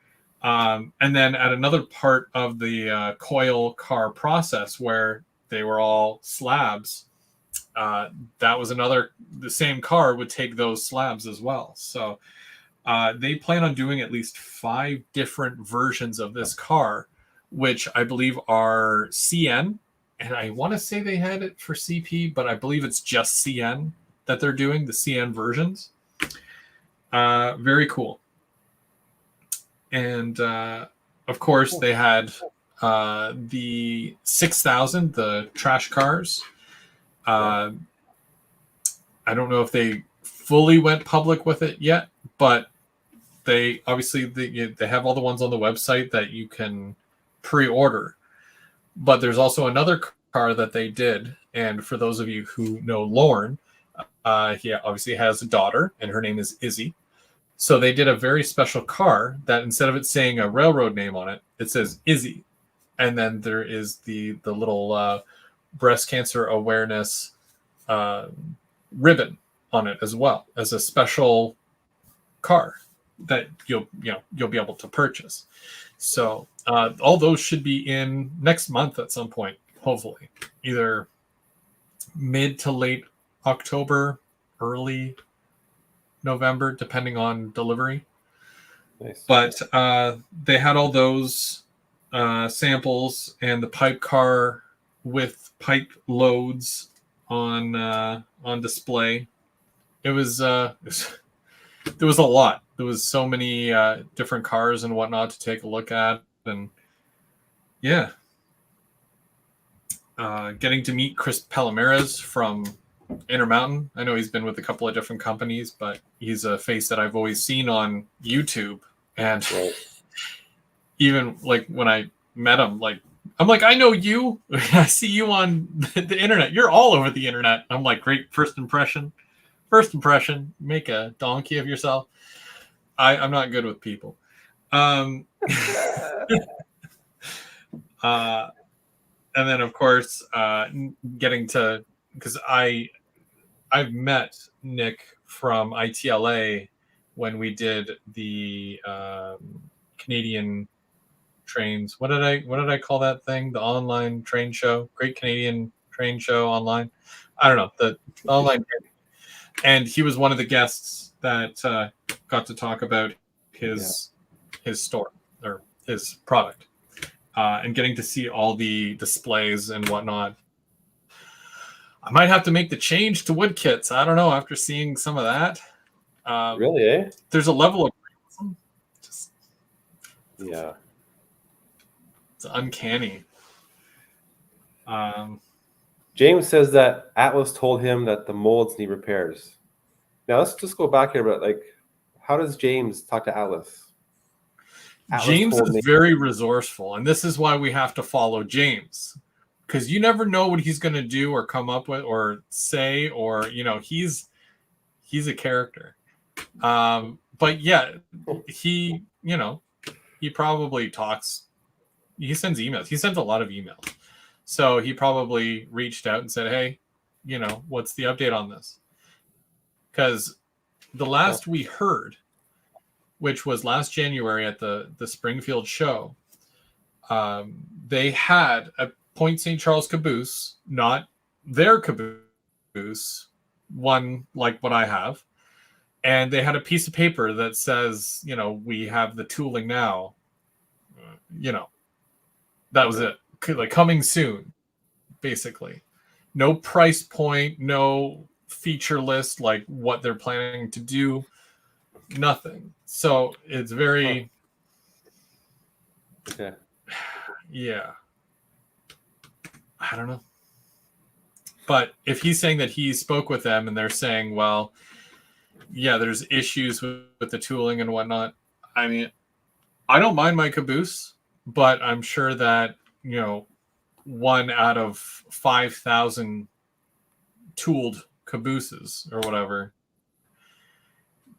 And then at another part of the coil car process where they were all slabs, that was the same car would take those slabs as well. So they plan on doing at least 5 different versions of this car, which I believe are CN. And I want to say they had it for CP, but I believe it's just CN that they're doing, the CN versions. Very cool. And of course, they had the 6000, the trash cars. I don't know if they fully went public with it yet, but they obviously they have all the ones on the website that you can pre-order. But there's also another car that they did, and for those of you who know Lorne, he obviously has a daughter, and her name is Izzy. So they did a very special car that instead of it saying a railroad name on it, it says Izzy. And then there is the little breast cancer awareness ribbon on it as well, as a special car that you'll be able to purchase. So all those should be in next month at some point, hopefully, either mid to late October, early November, depending on delivery. Nice. But they had all those samples and the pipe car with pipe loads on display. It was there was a lot. There was so many different cars and whatnot to take a look at, and yeah, getting to meet Chris Palomares from Intermountain. I know he's been with a couple of different companies, but he's a face that I've always seen on YouTube, and even like when I met him, like I'm like, I know you. I see you on the internet. You're all over the internet. I'm like, great first impression. First impression. Make a donkey of yourself. I'm not good with people. And then of course, getting to, because I've met Nick from ITLA when we did the Canadian trains. What did I call that thing? The online train show, Great Canadian Train Show online. I don't know, the online. And he was one of the guests that got to talk about his store or his product, and getting to see all the displays and whatnot. I might have to make the change to wood kits. I don't know, after seeing some of that. Really, eh? There's a level of just, yeah, it's uncanny. James says that Atlas told him that the molds need repairs. Now let's just go back here, but like, how does James talk to Atlas? James is very resourceful, and this is why we have to follow James, because you never know what he's going to do or come up with or say, or he's a character. But yeah, he probably talks. He sends emails. He sends a lot of emails, so he probably reached out and said, "Hey, what's the update on this?" Because the last we heard, which was last January at the Springfield show, they had a Point St. Charles caboose, not their caboose, one like what I have. And they had a piece of paper that says, we have the tooling now. That was it. Like, coming soon, basically. No price point, no feature list, like what they're planning to do. Nothing. So it's very, okay. Yeah. I don't know. But if he's saying that he spoke with them and they're saying, well, yeah, there's issues with the tooling and whatnot. I mean, I don't mind my caboose, but I'm sure that, 1 out of 5,000 tooled cabooses or whatever,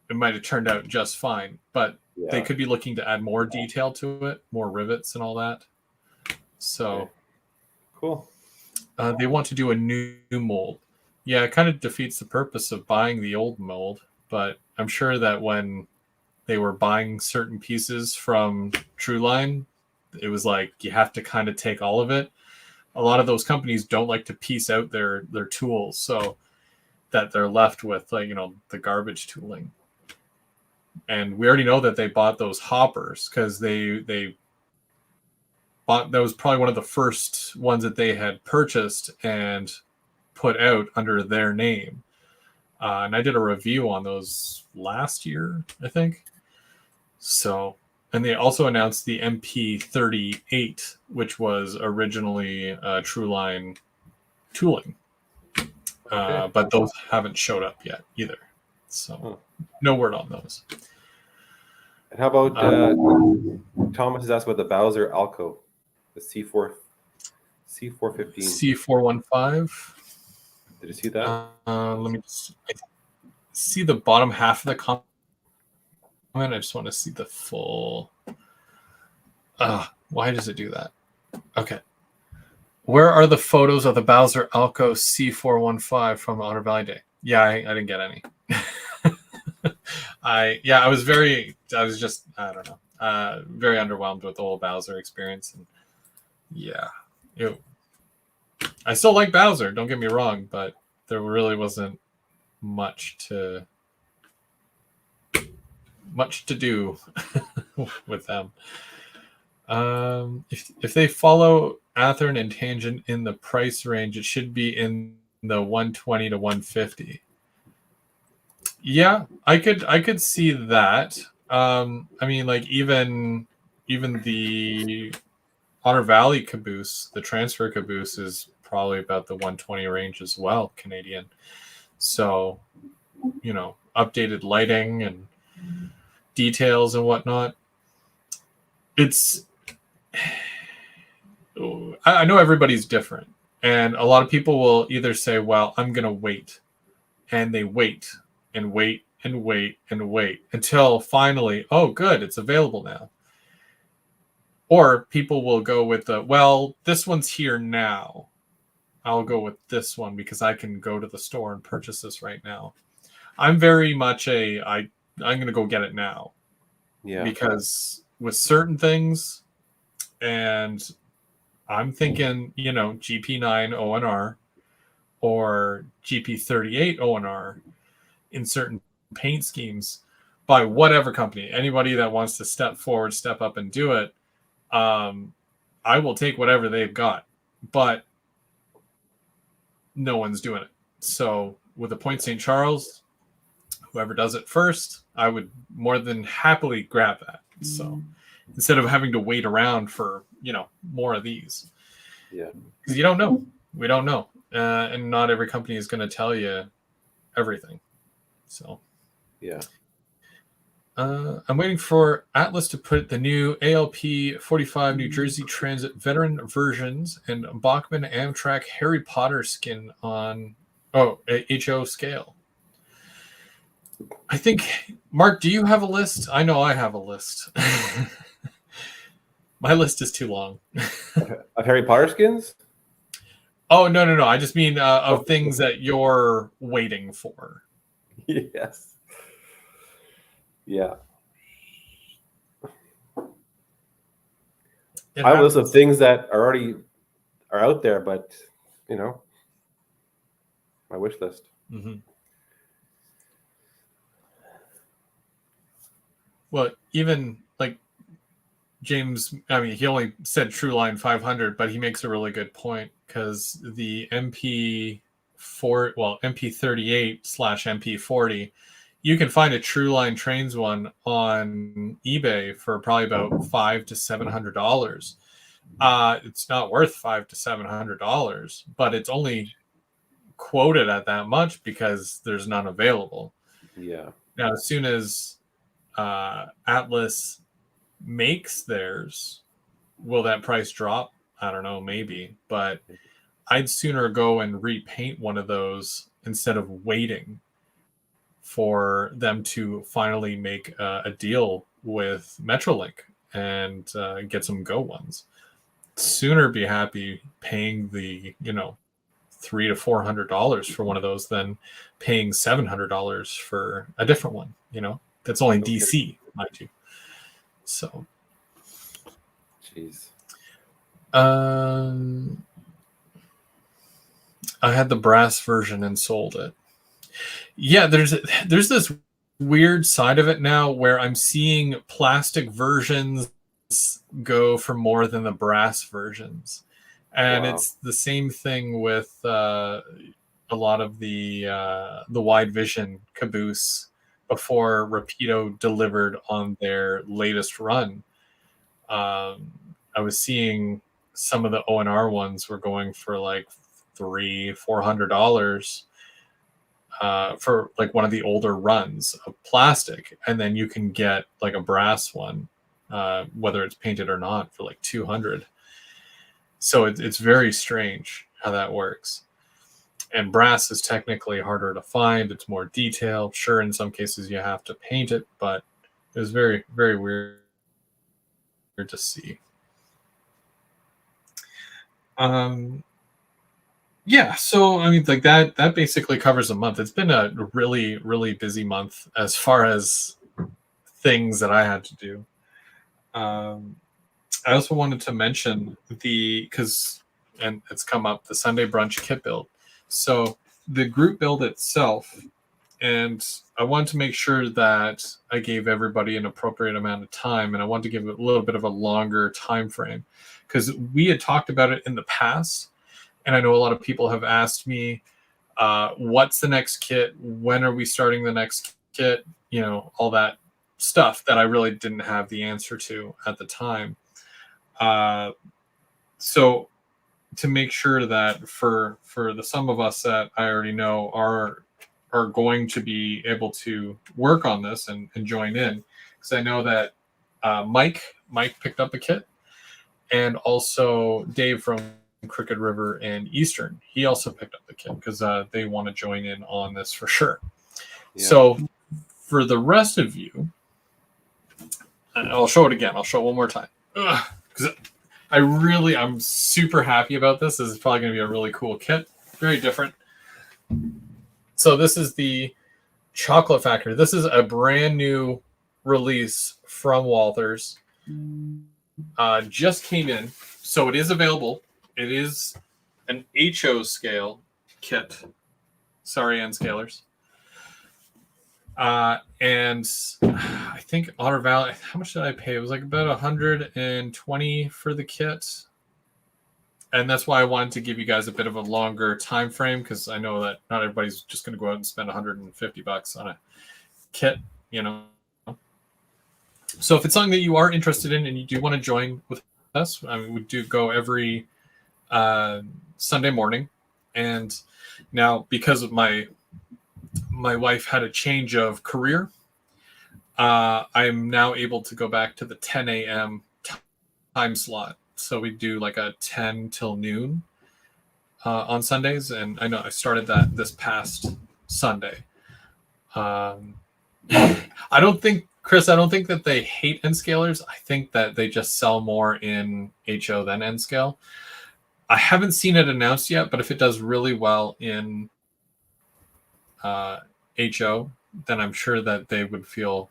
it might have turned out just fine. But they could be looking to add more detail to it, more rivets and all that. So, okay. Cool. They want to do a new mold. Yeah, it kind of defeats the purpose of buying the old mold, but I'm sure that when they were buying certain pieces from Trueline, it was like you have to kind of take all of it. A lot of those companies don't like to piece out their tools, so that they're left with the garbage tooling. And we already know that they bought those hoppers because they bought, that was probably one of the first ones that they had purchased and put out under their name. And I did a review on those last year, I think. So, and they also announced the MP38, which was originally Trueline tooling. Okay. But those haven't showed up yet either. So, no word on those. And how about Thomas has asked about the Bowser Alco, the C415. C415. Did you see that? Let me just see the bottom half of the comment. I just want to see the full. Why does it do that? Okay. Where are the photos of the Bowser Alco C415 from Honor Valley Day? Yeah, I didn't get any. I was very underwhelmed with the whole Bowser experience. And I still like Bowser, don't get me wrong, but there really wasn't much to do with them. If they follow Athearn and Tangent in the price range, it should be in the 120 to 150. Yeah, I could see that. I mean, like even the Honor Valley caboose, the transfer caboose, is probably about the 120 range as well, Canadian. So, updated lighting and details and whatnot. It's I know everybody's different, and a lot of people will either say, well, I'm going to wait, and they wait and wait and wait and wait until finally, oh, good, it's available now. Or people will go with the, well, this one's here now. I'll go with this one because I can go to the store and purchase this right now. I'm very much I'm going to go get it now. Yeah. Because with certain things, and I'm thinking, GP9 ONR or GP38 ONR in certain paint schemes by whatever company, anybody that wants to step forward, step up and do it. I will take whatever they've got, but no one's doing it. So with the Point St. Charles, whoever does it first, I would more than happily grab that. So instead of having to wait around for, more of these. Yeah. Because you don't know. We don't know. And not every company is going to tell you everything. So. Yeah. I'm waiting for Atlas to put the new ALP 45 New Jersey Transit veteran versions and Bachman Amtrak Harry Potter skin on HO scale. I think, Mark, do you have a list? I know I have a list. My list is too long. Of Harry Potter skins? Oh, no. I just mean of things that you're waiting for. Yes. Yeah. I have a list of things that are out there, but my wish list. Mm-hmm. Well, even like James, I mean, he only said Trueline 500, but he makes a really good point because the MP38 / MP40, you can find a Trueline Trains one on eBay for probably about $500 to $700. It's not worth $500 to $700, but it's only quoted at that much because there's none available. Yeah. Now, as soon as Atlas makes theirs, will that price drop? I don't know, maybe, but I'd sooner go and repaint one of those instead of waiting for them to finally make a deal with Metrolink and get some Go ones. Sooner be happy paying the $300 to $400 for one of those than paying $700 for a different one. That's only DC, mind you. So, jeez. I had the brass version and sold it. Yeah, there's this weird side of it now where I'm seeing plastic versions go for more than the brass versions, and it's the same thing with a lot of the wide vision caboose before Rapido delivered on their latest run. I was seeing some of the ONR ones were going for like $300-$400 for like one of the older runs of plastic, and then you can get like a brass one, whether it's painted or not, for like $200. So it's very strange how that works. And brass is technically harder to find. It's more detailed. Sure, in some cases you have to paint it, but it was very, very weird to see. Yeah, so I mean, like that basically covers a month. It's been a really, really busy month as far as things that I had to do. I also wanted to mention and it's come up, the Sunday brunch kit build. So the group build itself, and I wanted to make sure that I gave everybody an appropriate amount of time, and I wanted to give it a little bit of a longer time frame because we had talked about it in the past, and I know a lot of people have asked me, what's the next kit? When are we starting the next kit? All that stuff that I really didn't have the answer to at the time. So to make sure that for the some of us that I already know are going to be able to work on this and join in, because I know that Mike picked up a kit, and also Dave from Crooked River and Eastern. He also picked up the kit because they want to join in on this for sure. Yeah. So for the rest of you, I'll show it again. I'll show it one more time because I'm super happy about this. This is probably going to be a really cool kit. Very different. So this is the Chocolate Factory. This is a brand new release from Walthers. Just came in, so it is available. It is an HO scale kit. Sorry, N scalers. And I think Honor Valley, how much did I pay? It was like about $120 for the kit. And that's why I wanted to give you guys a bit of a longer time frame, because I know that not everybody's just going to go out and spend $150 on a kit, you know. So if it's something that you are interested in and you do want to join with us, I mean, we do go every Sunday morning. And now, because of my wife had a change of career, I'm now able to go back to the 10 a.m. time slot. So we do like a 10 till noon on Sundays. And I know I started that this past Sunday. I don't think, Chris, I don't think that they hate N scalers. I think that they just sell more in HO than N scale. I haven't seen it announced yet, but if it does really well in HO, then I'm sure that they would feel,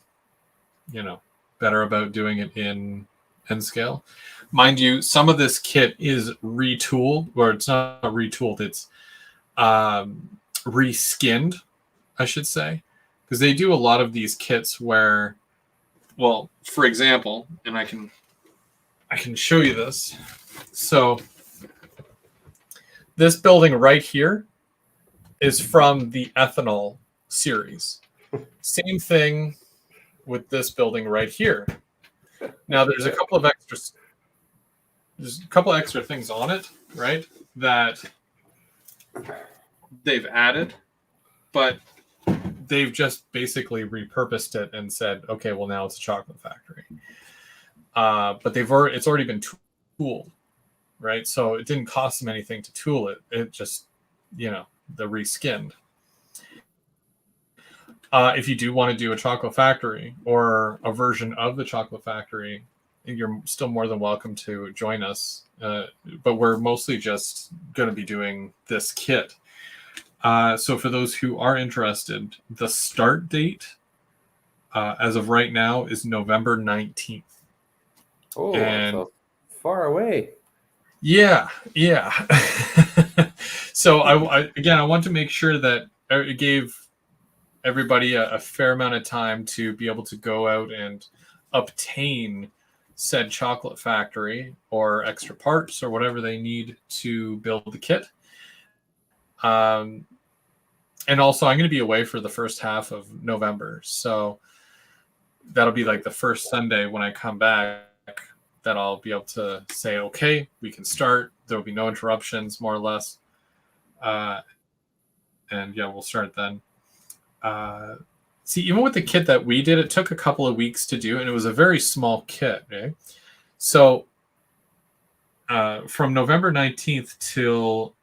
you know, better about doing it in N scale. Mind you, some of this kit is retooled, or it's not retooled, it's reskinned, I should say, because they do a lot of these kits where, well, for example, and I can show you this. So this building right here is from the ethanol series. Same thing with this building right here. Now there's a couple of extra things on it, right, that they've added, but they've just basically repurposed it and said, okay, well, now it's a chocolate factory. But it's already been tooled, right? So it didn't cost them anything to tool it. It just, you know, the reskinned. If you do want to do a chocolate factory or a version of the chocolate factory, you're still more than welcome to join us. But we're mostly just going to be doing this kit. So for those who are interested, the start date as of right now is November 19th. Oh, so far away. Yeah. So I want to make sure that it gave everybody a fair amount of time to be able to go out and obtain said chocolate factory or extra parts or whatever they need to build the kit. And also, I'm going to be away for the first half of November. So that'll be like the first Sunday when I come back that I'll be able to say, okay, we can start. There'll be no interruptions, more or less. And yeah, we'll start then. See, even with the kit that we did, it took a couple of weeks to do, and it was a very small kit. Okay? So from November 19th till,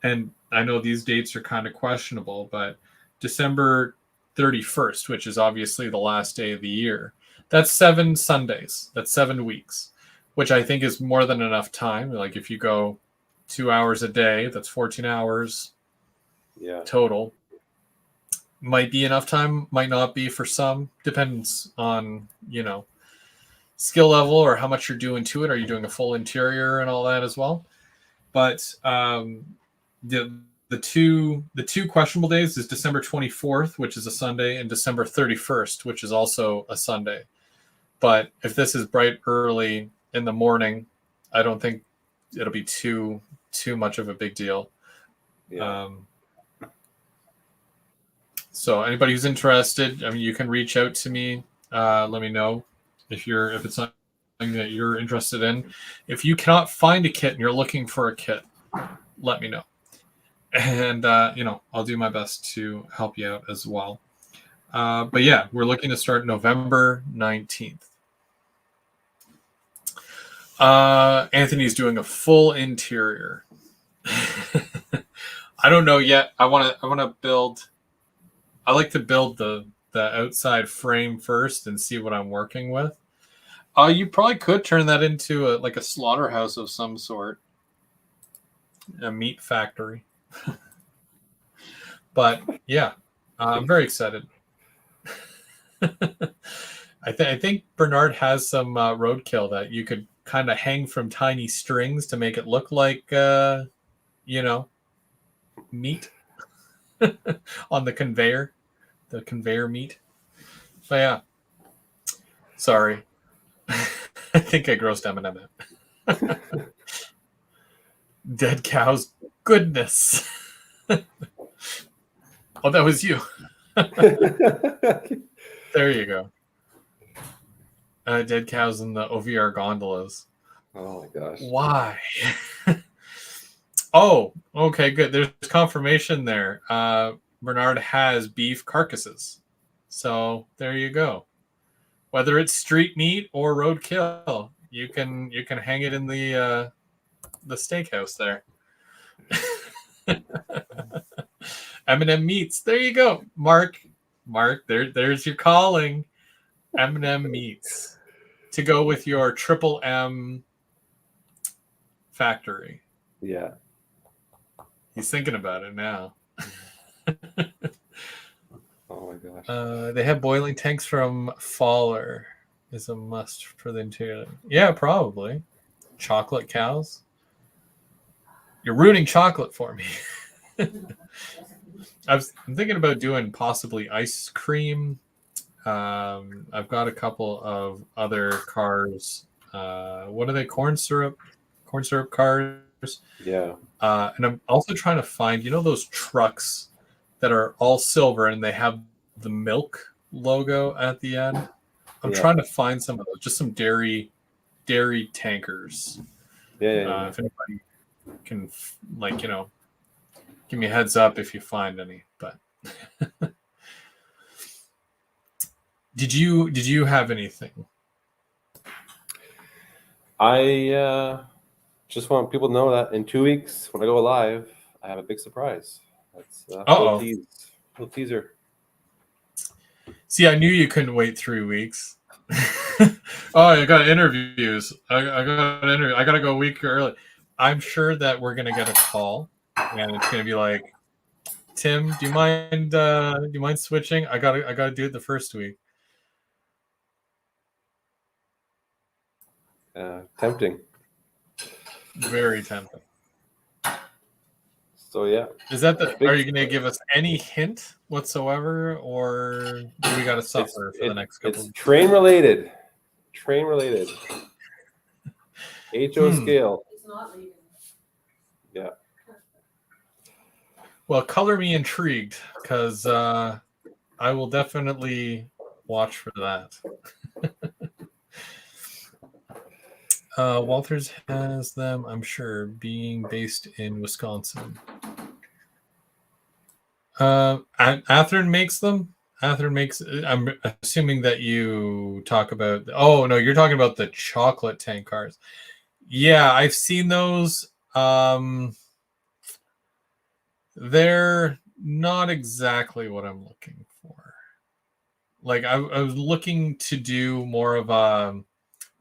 and I know these dates are kind of questionable, but December 31st, which is obviously the last day of the year, that's 7 Sundays. That's 7 weeks, which I think is more than enough time. Like if you go 2 hours a day, that's 14 hours total. Might be enough time, might not be for some. Depends on, you know, skill level or how much you're doing to it. Are you doing a full interior and all that as well? But the two questionable days is December 24th, which is a Sunday, and December 31st, which is also a Sunday. But if this is bright early in the morning, I don't think it'll be too much of a big deal. Yeah. So anybody who's interested, I mean, you can reach out to me. Let me know if it's something that you're interested in. If you cannot find a kit and you're looking for a kit, let me know. And, you know, I'll do my best to help you out as well. But yeah, we're looking to start November 19th. Anthony's doing a full interior. I don't know yet. I want to build. I like to build the outside frame first and see what I'm working with. You probably could turn that into a slaughterhouse of some sort, a meat factory. But yeah, I'm very excited. I think Bernard has some roadkill that you could kind of hang from tiny strings to make it look like meat on the conveyor meat. But yeah, sorry. I think I grossed Eminem out. Dead cows. Goodness. Oh, that was you. There you go. Dead cows in the OVR gondolas. Oh my gosh. Why? Oh, okay, good. There's confirmation there. Bernard has beef carcasses. So there you go. Whether it's street meat or roadkill, you can hang it in the steakhouse there. M&M Meats. There you go. Mark, there's your calling. M&M Meats to go with your Triple M factory. Yeah. He's thinking about it now. Oh my gosh. They have boiling tanks from Faller. Is a must for the interior. Yeah, probably. Chocolate cows. You're ruining chocolate for me. I'm thinking about doing possibly ice cream. I've got a couple of other cars. What are they? Corn syrup cars. Yeah. And I'm also trying to find, those trucks that are all silver and they have the milk logo at the end. I'm trying to find some of those, just some dairy tankers. Yeah. If anybody can, give me a heads up if you find any. But did you have anything? I just want people to know that in 2 weeks when I go live, I have a big surprise. That's a little teaser. See, I knew you couldn't wait 3 weeks. Oh, I got interviews. I got an interview. I got to go a week early. I'm sure that we're gonna get a call, and it's gonna be like, Tim, do you mind switching? I gotta do it the first week. Tempting. Very tempting. So yeah. Is that are you gonna give us any hint whatsoever, or do we gotta suffer for the next couple? It's train related. HO scale. It's not leaving. Yeah. Well, color me intrigued, because I will definitely watch for that. Walters has them, I'm sure, being based in Wisconsin. Athearn makes them. Athearn makes. I'm assuming that you talk about. Oh no, you're talking about the chocolate tank cars. Yeah, I've seen those. They're not exactly what I'm looking for. Like I was looking to do more of a,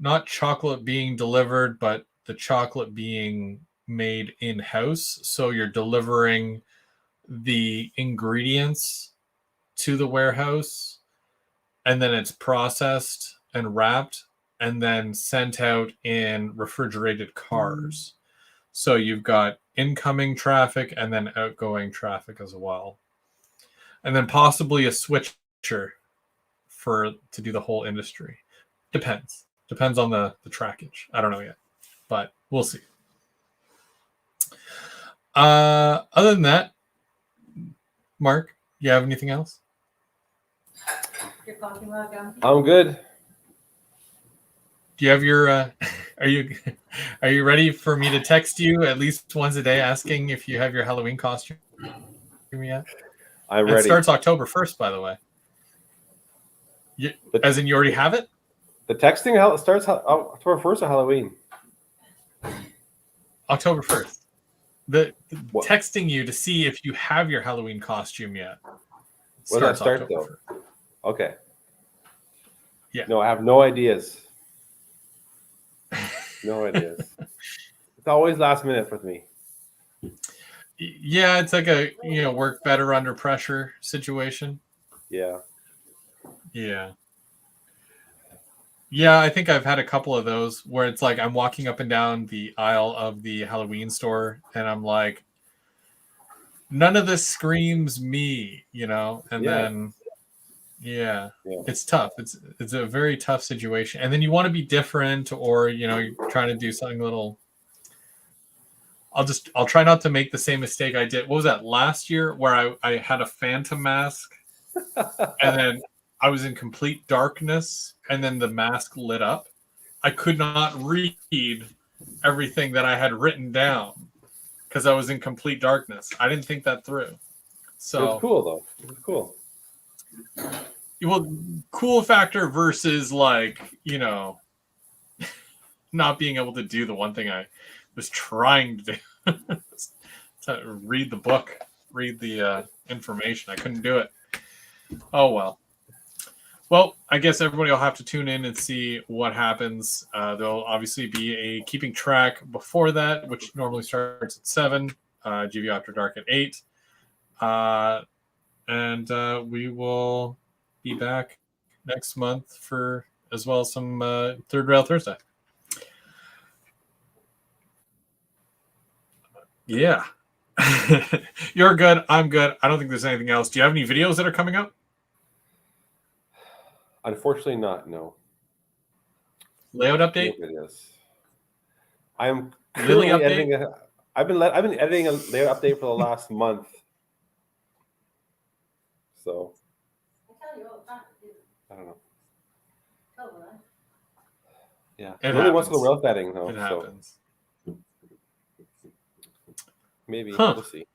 not chocolate being delivered, but the chocolate being made in-house. So you're delivering the ingredients to the warehouse, and then it's processed and wrapped and then sent out in refrigerated cars. So you've got incoming traffic and then outgoing traffic as well. And then possibly a switcher to do the whole industry. Depends on the trackage. I don't know yet, but we'll see. Other than that, Mark, you have anything else? You're talking about gum? I'm good. Do you have your are you ready for me to text you at least once a day asking if you have your Halloween costume yet? I'm ready. It starts October 1st, by the way. As in, you already have it? The texting starts October 1st of Halloween. October 1st. Texting you to see if you have your Halloween costume yet. When does that start, October though? 1st. Okay. Yeah. No, I have no ideas. No ideas. It's always last minute with me. Yeah, it's like a work better under pressure situation. Yeah. Yeah. Yeah, I think I've had a couple of those where it's like I'm walking up and down the aisle of the Halloween store and I'm like, none of this screams me, and then it's tough. It's a very tough situation. And then you want to be different, or you're trying to do something a little. I'll try not to make the same mistake I did. What was that last year where I had a phantom mask and then I was in complete darkness and then the mask lit up. I could not read everything that I had written down because I was in complete darkness. I didn't think that through. So it's cool though. It's cool. Well, cool factor versus not being able to do the one thing I was trying to do. To read the book, read the information. I couldn't do it. Oh, well. Well, I guess everybody will have to tune in and see what happens. There'll obviously be a keeping track before that, which normally starts at 7, GVO After Dark at 8. And we will be back next month for as well as some Third Rail Thursday. Yeah. You're good. I'm good. I don't think there's anything else. Do you have any videos that are coming up? Unfortunately not, no. Layout update? No videos. I am currently editing I've been editing a layout update for the last month. So I don't know. Yeah. It really wants happens. to go rail setting though. It happens. Maybe we'll see.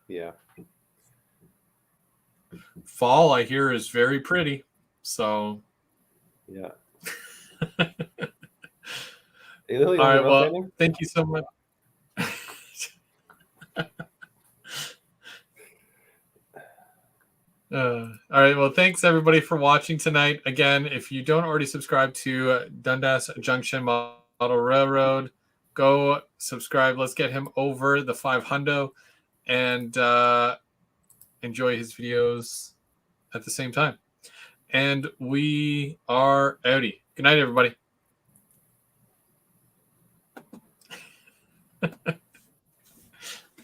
Yeah. Fall, I hear, is very pretty. So yeah. All right, well, thank you so much. All right, well, thanks everybody for watching tonight. Again, if you don't already subscribe to Dundas Junction Model Railroad, go subscribe. Let's get him over the 500 and enjoy his videos at the same time. And we are outie. Good night, everybody.